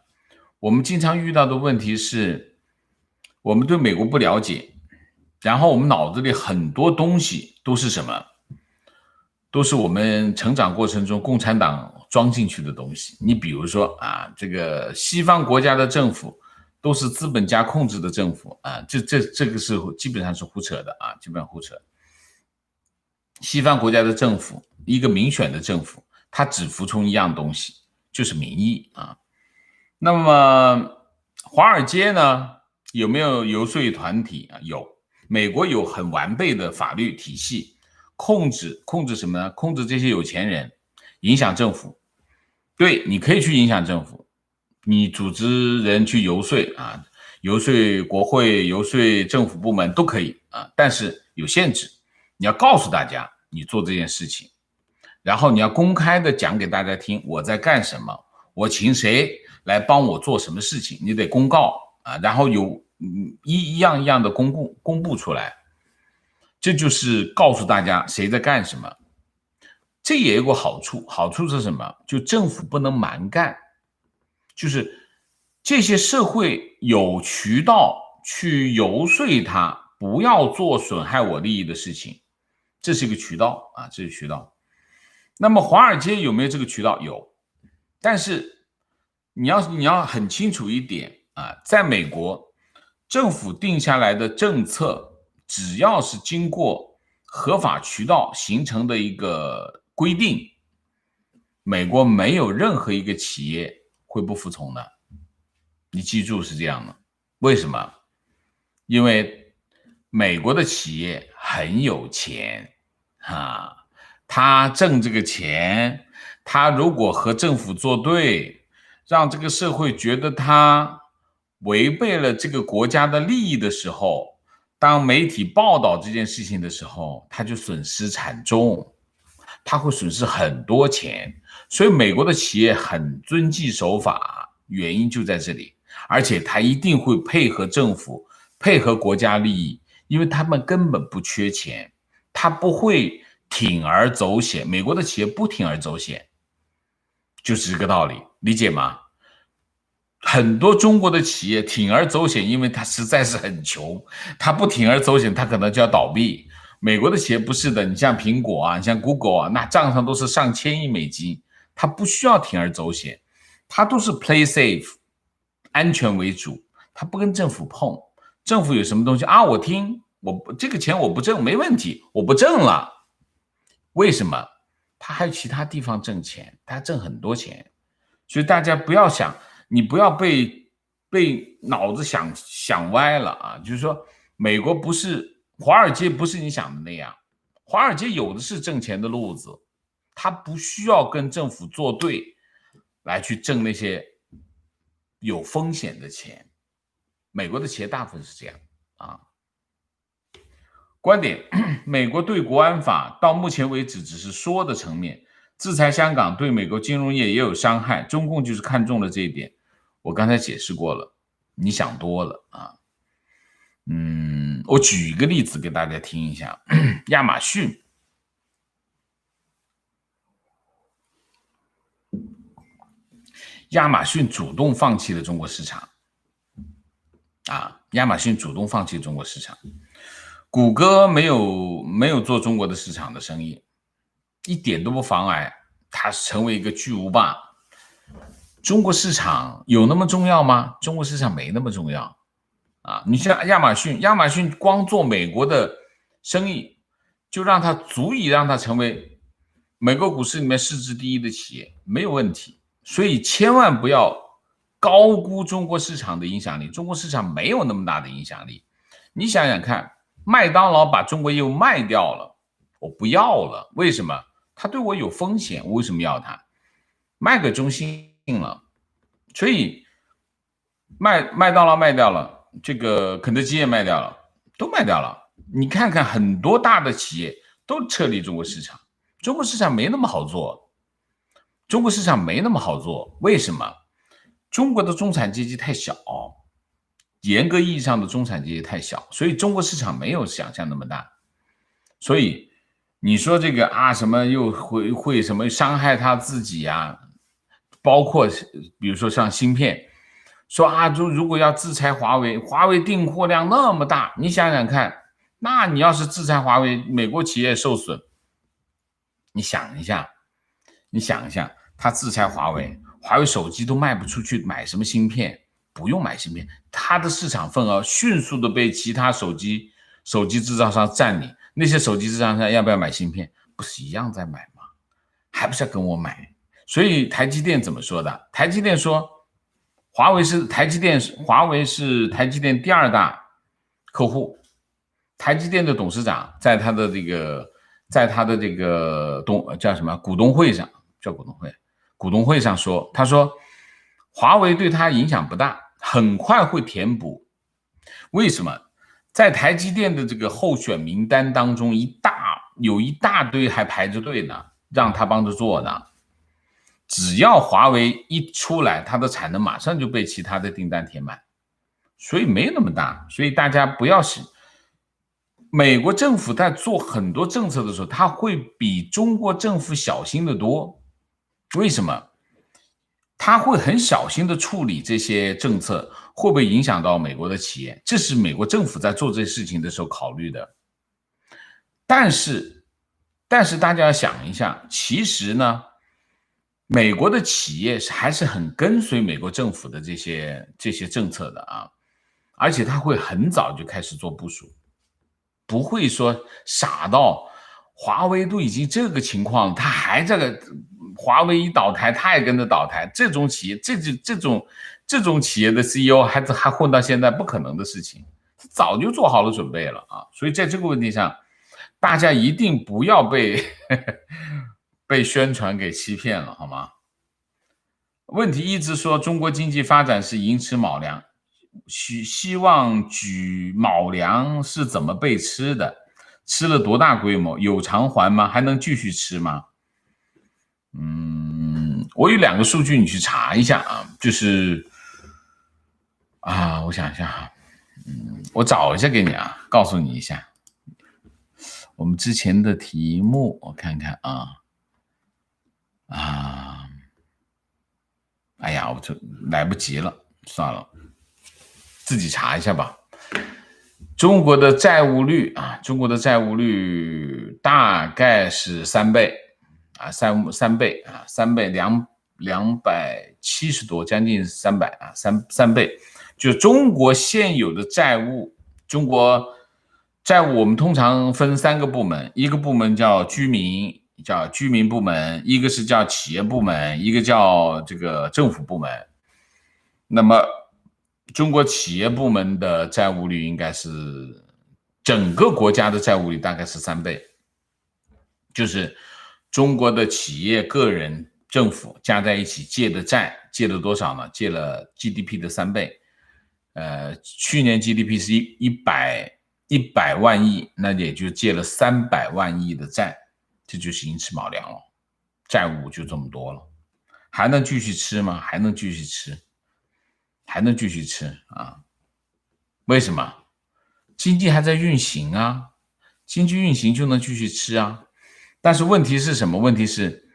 我们经常遇到的问题是，我们对美国不了解，然后我们脑子里很多东西都是什么？都是我们成长过程中共产党装进去的东西。你比如说啊，这个西方国家的政府都是资本家控制的政府啊，这个是基本上是胡扯的啊，基本上胡扯。西方国家的政府，一个民选的政府，它只服从一样东西，就是民意啊。那么华尔街呢，有没有游说团体啊？有，美国有很完备的法律体系，控制什么呢？控制这些有钱人，影响政府。对，你可以去影响政府，你组织人去游说啊，游说国会、游说政府部门都可以啊，但是有限制，你要告诉大家你做这件事情，然后你要公开的讲给大家听我在干什么，我请谁来帮我做什么事情，你得公告啊，然后有一样一样的公布出来，这就是告诉大家谁在干什么。这也有个好处，好处是什么？就政府不能蛮干，就是这些社会有渠道去游说他不要做损害我利益的事情，这是一个渠道啊，这是渠道。那么华尔街有没有这个渠道？有，但是你要很清楚一点啊，在美国政府定下来的政策，只要是经过合法渠道形成的一个规定，美国没有任何一个企业会不服从的。你记住是这样的，为什么？因为美国的企业很有钱啊，他挣这个钱，他如果和政府作对，让这个社会觉得他违背了这个国家的利益的时候，当媒体报道这件事情的时候，他就损失惨重，他会损失很多钱。所以美国的企业很遵纪守法，原因就在这里，而且他一定会配合政府，配合国家利益，因为他们根本不缺钱，他不会铤而走险。美国的企业不铤而走险，就是这个道理，理解吗？很多中国的企业铤而走险，因为他实在是很穷，他不铤而走险，他可能就要倒闭。美国的企业不是的，你像苹果啊，你像 Google 啊，那账上都是上千亿美金，他不需要铤而走险，他都是 play safe， 安全为主，他不跟政府碰。政府有什么东西啊？我听，我这个钱我不挣没问题，我不挣了。为什么？他还有其他地方挣钱，他挣很多钱。所以大家不要想，你不要被脑子想歪了啊！就是说，美国不是华尔街，不是你想的那样。华尔街有的是挣钱的路子，他不需要跟政府作对来去挣那些有风险的钱。美国的企业大部分是这样啊。观点：美国对国安法到目前为止只是说的层面，制裁香港对美国金融业也有伤害，中共就是看中了这一点。我刚才解释过了，你想多了啊。我举一个例子给大家听一下，亚马逊。亚马逊主动放弃了中国市场啊，亚马逊主动放弃中国市场。谷歌没有做中国的市场的生意，一点都不妨碍它成为一个巨无霸。中国市场有那么重要吗？中国市场没那么重要啊！你像亚马逊，亚马逊光做美国的生意，就让它足以让它成为美国股市里面市值第一的企业，没有问题。所以千万不要高估中国市场的影响力，中国市场没有那么大的影响力。你想想看，麦当劳把中国业务卖掉了，我不要了，为什么？它对我有风险，我为什么要它？卖给中兴了，所以麦当劳卖掉了，这个肯德基也卖掉了，都卖掉了。你看看很多大的企业都撤离中国市场，中国市场没那么好做，中国市场没那么好做，为什么？中国的中产阶级太小，严格意义上的中产阶级太小，所以中国市场没有想象那么大。所以你说这个啊，什么又会什么伤害他自己啊？包括比如说像芯片，说啊，就如果要制裁华为，华为订货量那么大，你想想看，那你要是制裁华为，美国企业受损，你想一下，他制裁华为，华为手机都卖不出去，买什么芯片？不用买芯片，它的市场份额迅速的被其他手机制造商占领。那些手机制造商要不要买芯片？不是一样在买吗？还不是要跟我买？所以台积电怎么说的？台积电说，华为是台积电第2大客户。台积电的董事长在他的这个叫什么股东会上说，他说华为对他影响不大，很快会填补。为什么？在台积电的这个候选名单当中，有一大堆还排着队呢，让他帮着做呢。只要华为一出来，它的产能马上就被其他的订单填满，所以没那么大。所以大家不要美国政府在做很多政策的时候，它会比中国政府小心得多。为什么？他会很小心的处理这些政策会不会影响到美国的企业，这是美国政府在做这些事情的时候考虑的。但是大家要想一下，其实呢，美国的企业还是很跟随美国政府的这些政策的啊，而且他会很早就开始做部署，不会说傻到华为都已经这个情况，他还华为一倒台，他也跟着倒台。这种企业，这种企业的 CEO 还混到现在，不可能的事情，早就做好了准备了啊！所以在这个问题上，大家一定不要被被宣传给欺骗了，好吗？问题一直说中国经济发展是寅吃卯粮，希望举卯粮是怎么被吃的？吃了多大规模？有偿还吗？还能继续吃吗？我有2个数据，你去查一下啊，就是我想一下哈，我找一下给你啊，告诉你一下，我们之前的题目我看看哎呀，我就来不及了，算了，自己查一下吧。中国的债务率大概是3倍啊，3倍啊，3倍270多，将近300啊，3倍。就中国现有的债务，我们通常分3个部门，一个部门叫居民部门，一个是叫企业部门，一个叫这个政府部门。那么中国企业部门的债务率应该是整个国家的债务率大概是3倍，就是中国的企业、个人、政府加在一起借的债，借了多少呢？借了 GDP 的3倍。去年 GDP 是100万亿，那也就借了300万亿的债，这就是寅吃卯粮了，债务就这么多了，还能继续吃吗？还能继续吃啊？为什么？经济还在运行啊，经济运行就能继续吃啊。但是问题是什么？问题是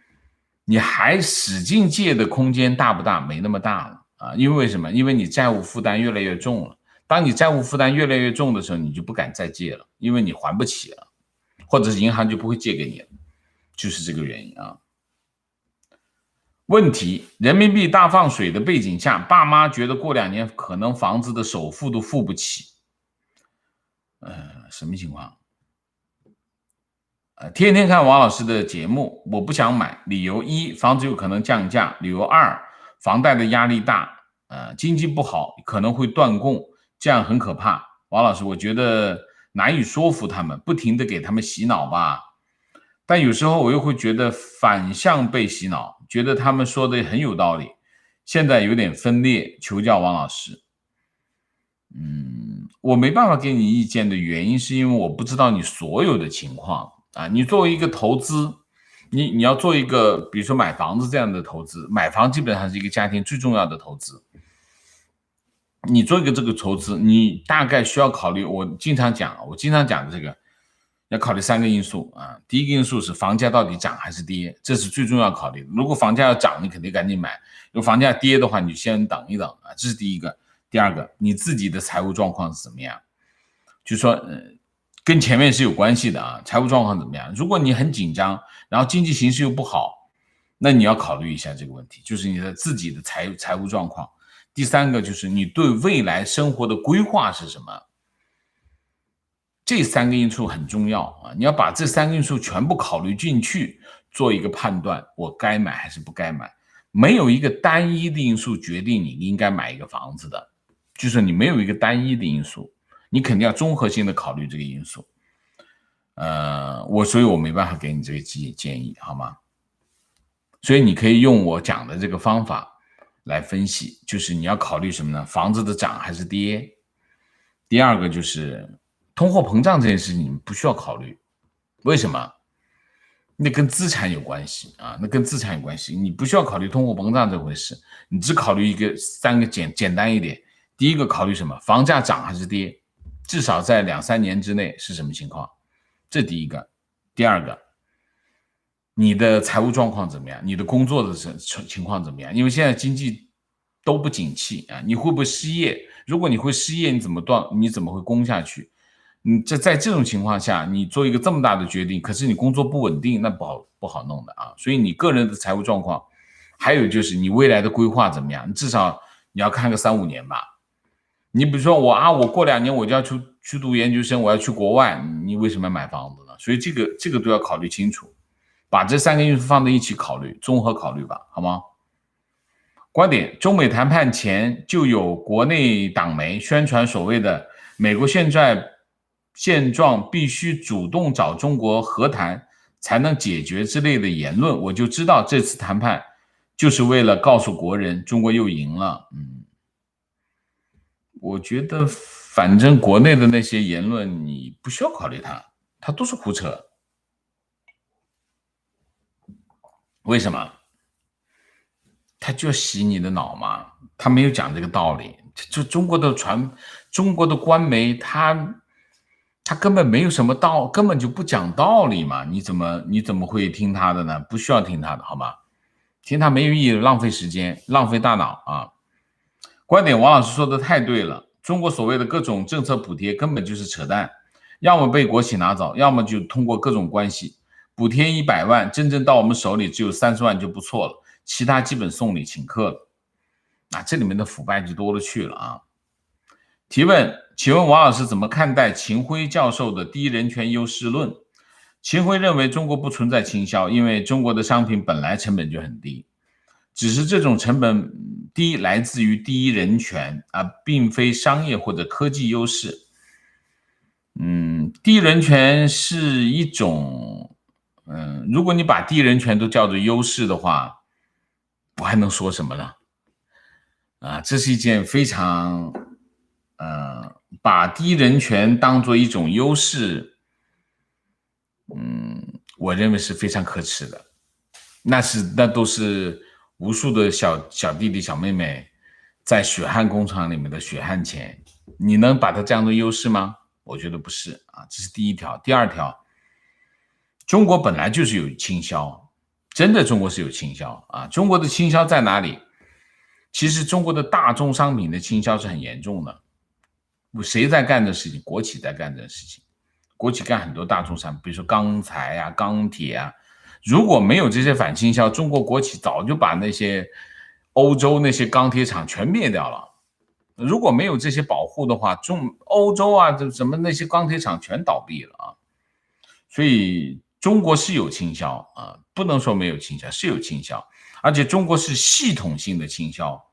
你还使劲借的空间大不大？没那么大了啊。因为什么？因为你债务负担越来越重了。当你债务负担越来越重的时候，你就不敢再借了，因为你还不起了，或者是银行就不会借给你了，就是这个原因啊。问题：人民币大放水的背景下，爸妈觉得过2年可能房子的首付都付不起。什么情况？天天看王老师的节目，我不想买，理由1，房子有可能降价；理由2，房贷的压力大，经济不好，可能会断供，这样很可怕。王老师，我觉得难以说服他们，不停的给他们洗脑吧。但有时候我又会觉得反向被洗脑，觉得他们说的很有道理，现在有点分裂，求教王老师。我没办法给你意见的原因是因为我不知道你所有的情况啊。你作为一个投资，你要做一个比如说买房子这样的投资，买房基本上是一个家庭最重要的投资。你做一个这个投资，你大概需要考虑我经常讲的这个，要考虑3个因素啊。第一个因素是房价到底涨还是跌，这是最重要考虑的。如果房价要涨，你肯定赶紧买；如果房价跌的话，你就先等一等啊，这是第一个。第二个，你自己的财务状况是怎么样？就说跟前面是有关系的啊，财务状况怎么样？如果你很紧张，然后经济形势又不好，那你要考虑一下这个问题，就是你的自己的财务状况。第三个就是你对未来生活的规划是什么？这3个因素很重要啊，你要把这3个因素全部考虑进去，做一个判断，我该买还是不该买。没有一个单一的因素决定你应该买一个房子的，就是你没有一个单一的因素，你肯定要综合性的考虑这个因素。所以我没办法给你这个建议，好吗？所以你可以用我讲的这个方法来分析，就是你要考虑什么呢？房子的涨还是跌？第二个就是通货膨胀这件事情，你们不需要考虑。为什么？那跟资产有关系啊，那跟资产有关系，你不需要考虑通货膨胀这回事，你只考虑3个简单一点。第一个考虑什么？房价涨还是跌？至少在2-3年之内是什么情况？这第一个。第二个，你的财务状况怎么样？你的工作的情况怎么样？因为现在经济都不景气啊，你会不会失业？如果你会失业，你怎么会攻下去？在这种情况下，你做一个这么大的决定，可是你工作不稳定，那不好弄的啊。所以你个人的财务状况，还有就是你未来的规划怎么样？至少你要看个3-5年吧。你比如说我过2年我就要去读研究生，我要去国外，你为什么要买房子呢？所以这个都要考虑清楚，把这3个因素放在一起考虑，综合考虑吧，好吗？观点：中美谈判前就有国内党媒宣传所谓的美国现状必须主动找中国和谈才能解决之类的言论，我就知道这次谈判就是为了告诉国人中国又赢了。我觉得反正国内的那些言论你不需要考虑它都是胡扯。为什么？他就要洗你的脑嘛，他没有讲这个道理。就中国的官媒，他根本没有什么根本就不讲道理嘛，你怎么会听他的呢？不需要听他的，好吗？听他没有意义，浪费时间，浪费大脑啊！观点，王老师说的太对了，中国所谓的各种政策补贴根本就是扯淡，要么被国企拿走，要么就通过各种关系补贴100万，真正到我们手里只有30万就不错了，其他基本送礼请客了。这里面的腐败就多了去了啊！提问，请问王老师怎么看待秦晖教授的低人权优势论？秦晖认为中国不存在倾销，因为中国的商品本来成本就很低，只是这种成本低来自于第一人权并非商业或者科技优势。第一人权是一种，如果你把第一人权都叫做优势的话，我还能说什么呢？这是一件非常，把第一人权当做一种优势，我认为是非常可耻的。那都是无数的小弟弟小妹妹在血汗工厂里面的血汗钱，你能把它这样做优势吗？我觉得不是啊，这是第一条。第二条，中国本来就是有倾销，真的中国是有倾销啊。中国的倾销在哪里？其实中国的大宗商品的倾销是很严重的。谁在干这事情？国企在干这事情。国企干很多大宗商品，比如说钢材啊、钢铁啊。如果没有这些反倾销，中国国企早就把那些欧洲那些钢铁厂全灭掉了。如果没有这些保护的话，欧洲啊，什么那些钢铁厂全倒闭了啊。所以中国是有倾销啊，不能说没有倾销，是有倾销，而且中国是系统性的倾销，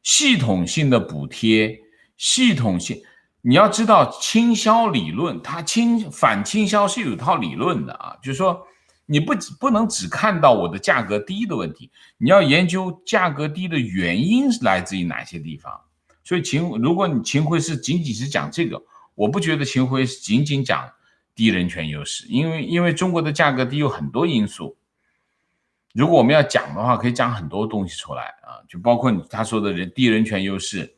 系统性的补贴，系统性。你要知道倾销理论，它反倾销是有一套理论的啊，就是说你不能只看到我的价格低的问题，你要研究价格低的原因来自于哪些地方。所以如果你秦晖是仅仅是讲这个，我不觉得秦晖是仅仅讲低人权优势，因为中国的价格低有很多因素。如果我们要讲的话，可以讲很多东西出来啊，就包括他说的低人权优势，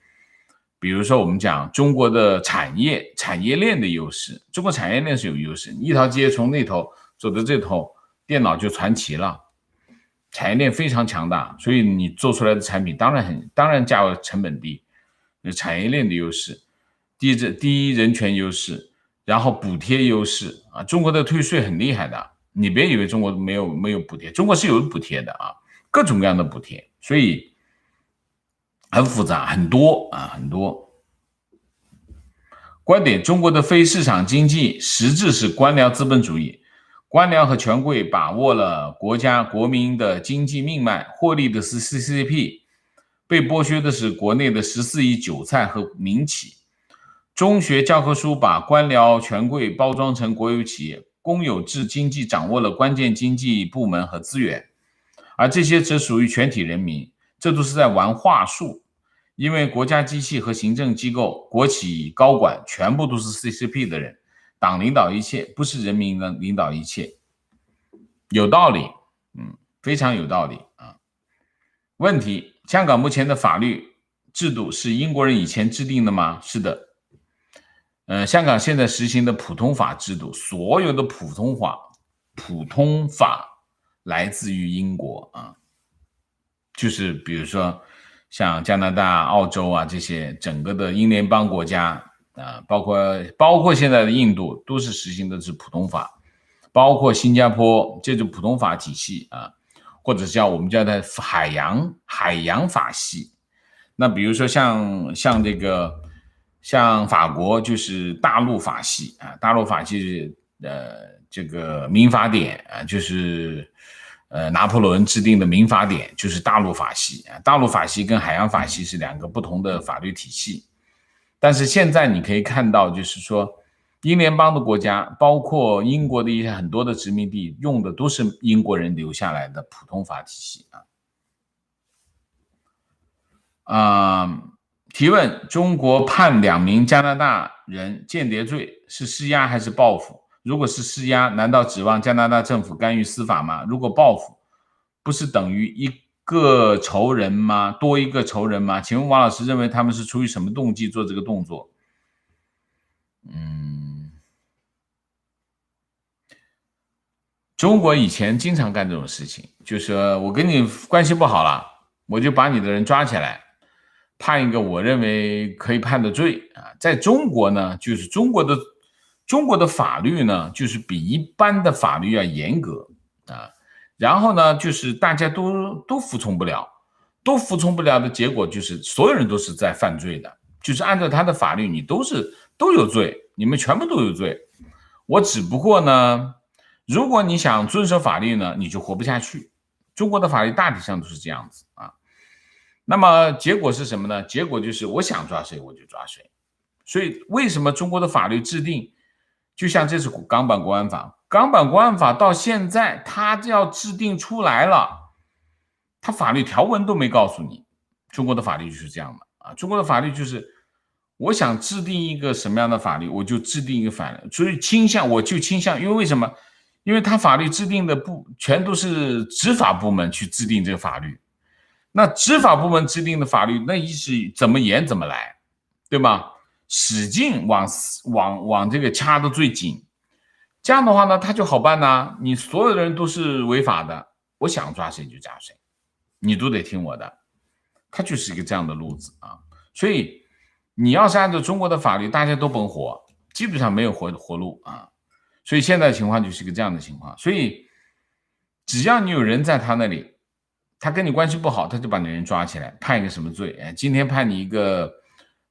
比如说我们讲中国的产业链的优势，中国产业链是有优势，一条街从那头走到这头，电脑就传齐了，产业链非常强大，所以你做出来的产品当然价格成本低，产业链的优势，第一人权优势，然后补贴优势啊，中国的退税很厉害的，你别以为中国没有补贴，中国是有补贴的啊，各种各样的补贴，所以很复杂，很多。观点：中国的非市场经济实质是官僚资本主义，官僚和权贵把握了国家国民的经济命脉，获利的是 CCP， 被剥削的是国内的14亿韭菜和民企。中学教科书把官僚权贵包装成国有企业，公有制经济掌握了关键经济部门和资源，而这些则属于全体人民，这都是在玩话术。因为国家机器和行政机构、国企高管全部都是 CCP 的人，党领导一切，不是人民能领导一切。有道理，非常有道理啊。问题：香港目前的法律制度是英国人以前制定的吗？是的。香港现在实行的普通法制度，所有的普通法来自于英国啊，就是比如说像加拿大、澳洲啊这些整个的英联邦国家啊，包括现在的印度，都是实行的是普通法，包括新加坡这种普通法体系啊，或者叫我们叫的海洋法系。那比如说像法国就是大陆法系啊，大陆法系这个民法典啊，就是拿破仑制定的民法典，就是大陆法系啊。大陆法系跟海洋法系是两个不同的法律体系。但是现在你可以看到，就是说英联邦的国家，包括英国的一些很多的殖民地，用的都是英国人留下来的普通法体系提问：中国判2名加拿大人间谍罪是施压还是报复？如果是施压，难道指望加拿大政府干预司法吗？如果报复，不是等于一个仇人吗？多一个仇人吗？请问王老师认为他们是出于什么动机做这个动作？中国以前经常干这种事情，就是说我跟你关系不好了，我就把你的人抓起来，判一个我认为可以判的罪啊。在中国呢，就是中国的法律呢，就是比一般的法律要严格啊。然后呢，就是大家都服从不了，的结果就是所有人都是在犯罪的，就是按照他的法律，你都有罪，你们全部都有罪。我只不过呢，如果你想遵守法律呢，你就活不下去。中国的法律大体上都是这样子啊。那么结果是什么呢？结果就是我想抓谁我就抓谁。所以为什么中国的法律制定，就像这是港版国安法，到现在它要制定出来了，它法律条文都没告诉你。中国的法律就是这样的啊，中国的法律就是我想制定一个什么样的法律，我就制定一个法律，所以我就倾向，因为为什么？因为他法律制定的全都是执法部门去制定这个法律，那执法部门制定的法律，那意思怎么严怎么来，对吗？使劲往这个掐得最紧，这样的话呢，他就好办呐。你所有的人都是违法的，我想抓谁就抓谁，你都得听我的，他就是一个这样的路子啊。所以你要是按照中国的法律，大家都甭活，基本上没有活路啊。所以现在的情况就是一个这样的情况。所以只要你有人在他那里，他跟你关系不好，他就把你人抓起来，判一个什么罪？今天判你一个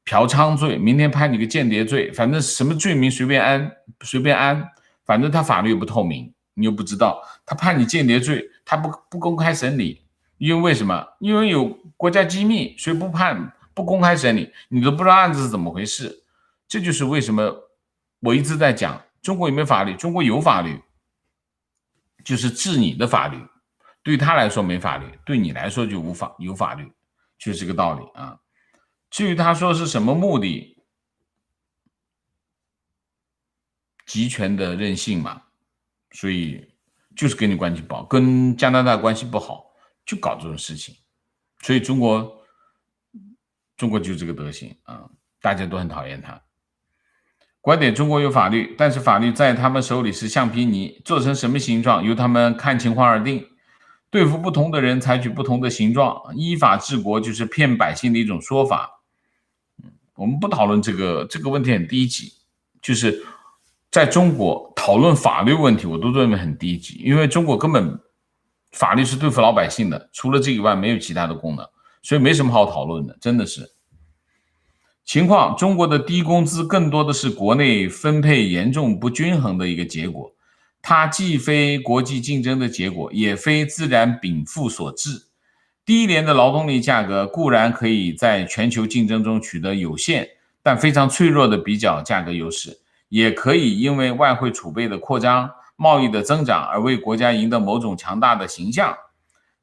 嫖娼罪，明天判你一个间谍罪，反正什么罪名随便安，反正他法律不透明，你又不知道。他判你间谍罪，他不公开审理，因为什么？因为有国家机密，所以不公开审理，你都不知道案子是怎么回事。这就是为什么我一直在讲，中国有没有法律？中国有法律，就是治你的法律。对他来说没法律，对你来说就有法律，就是这个道理啊。至于他说是什么目的，集权的任性嘛，所以就是跟你关系不好，跟加拿大关系不好，就搞这种事情。所以中国就这个德行啊。大家都很讨厌他。观点：中国有法律，但是法律在他们手里是橡皮泥，做成什么形状由他们看情况而定，对付不同的人采取不同的形状，依法治国就是骗百姓的一种说法。我们不讨论这个问题很低级，就是在中国讨论法律问题，我都认为很低级，因为中国根本法律是对付老百姓的，除了这以外没有其他的功能，所以没什么好讨论的，真的是。情况：中国的低工资更多的是国内分配严重不均衡的一个结果，它既非国际竞争的结果，也非自然禀赋所致。低廉的劳动力价格固然可以在全球竞争中取得有限但非常脆弱的比较价格优势，也可以因为外汇储备的扩张、贸易的增长而为国家赢得某种强大的形象。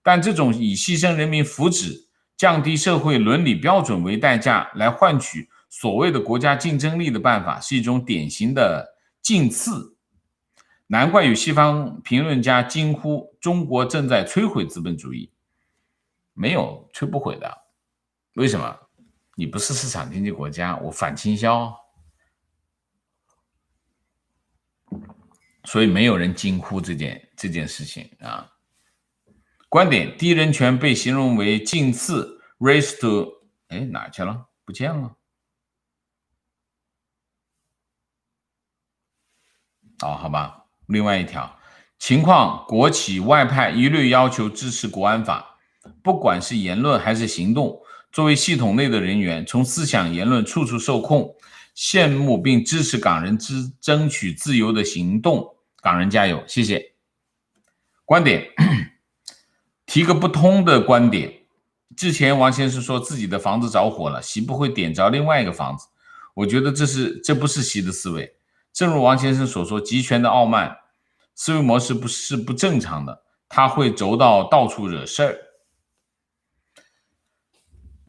但这种以牺牲人民福祉、降低社会伦理标准为代价来换取所谓的国家竞争力的办法，是一种典型的近次。难怪有西方评论家惊呼中国正在摧毁资本主义。没有，摧不毁的。为什么？你不是市场经济国家，我反倾销，所以没有人惊呼这件事情啊。观点：低人权被形容为近次 race to 哪去了？不见了。好吧。另外一条情况：国企外派一律要求支持国安法，不管是言论还是行动，作为系统内的人员，从思想言论处处受控，羡慕并支持港人争取自由的行动，港人加油，谢谢。观点：提个不通的观点。之前王先生说自己的房子着火了，习不会点着另外一个房子，我觉得这不是习的思维。正如王先生所说，集权的傲慢思维模式是不正常的，他会轴到处惹事儿。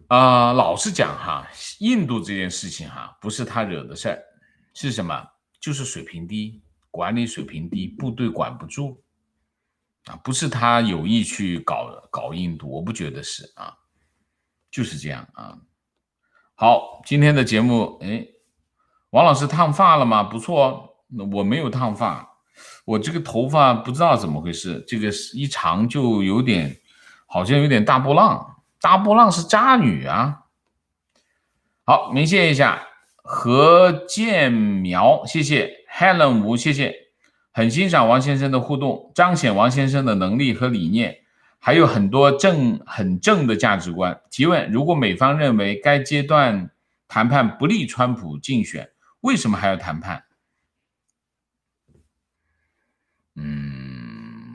老实讲印度这件事情不是他惹的事儿，是什么？就是水平低，管理水平低，部队管不住不是他有意去搞印度，我不觉得是就是这样好，今天的节目，王老师烫发了吗？不错，我没有烫发，我这个头发不知道怎么回事，这个一长就好像有点大波浪，大波浪是渣女啊。好，明谢一下何建苗，谢谢 Helen 吴，谢谢，很欣赏王先生的互动，彰显王先生的能力和理念，还有很多很正的价值观。提问：如果美方认为该阶段谈判不利川普竞选，为什么还要谈判？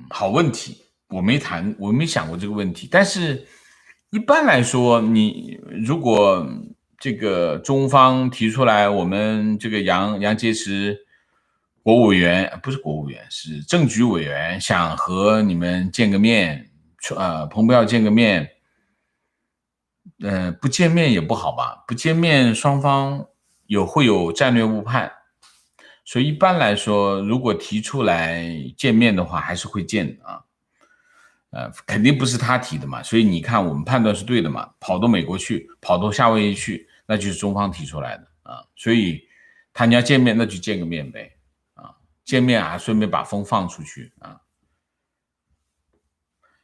好问题，我没想过这个问题。但是一般来说，你如果这个中方提出来，我们这个杨洁篪国务委员不是国务委员，是政局委员，想和你们见个面，蓬佩奥见个面，不见面也不好吧？不见面，双方会有战略误判，所以一般来说，如果提出来见面的话，还是会见的肯定不是他提的嘛，所以你看我们判断是对的嘛，跑到美国去，跑到夏威夷去，那就是中方提出来的所以你要见面，那就见个面呗见面顺便把风放出去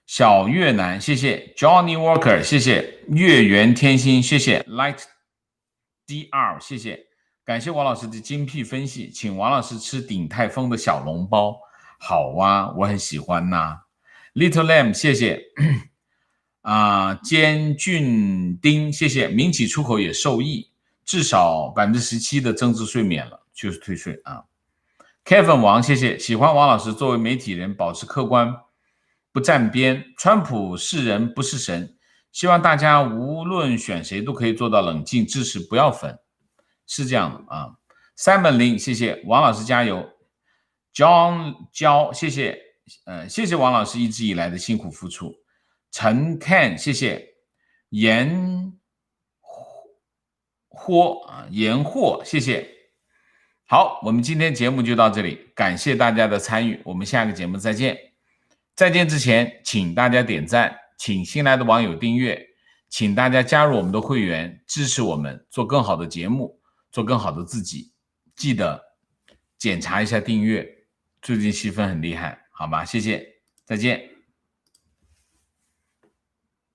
小越南，谢谢 Johnny Walker， 谢谢月圆天心，谢谢 Light DR， 谢谢，感谢王老师的精辟分析，请王老师吃鼎泰丰的小笼包，好我很喜欢Little Lamb， 谢谢坚俊丁，谢谢，民企出口也受益，至少 17% 的增值税免了，就是退税Kevin 王，谢谢，喜欢王老师作为媒体人保持客观不站边，川普是人不是神，希望大家无论选谁都可以做到冷静支持，不要粉，是这样的Simon 林，谢谢，王老师加油。John 焦，谢谢谢谢王老师一直以来的辛苦付出。陈 Ken， 谢谢。严霍，谢谢。好，我们今天节目就到这里，感谢大家的参与，我们下个节目再见。再见之前，请大家点赞，请新来的网友订阅，请大家加入我们的会员，支持我们做更好的节目，做更好的自己。记得检查一下订阅，最近细分很厉害，好吗？谢谢，再见。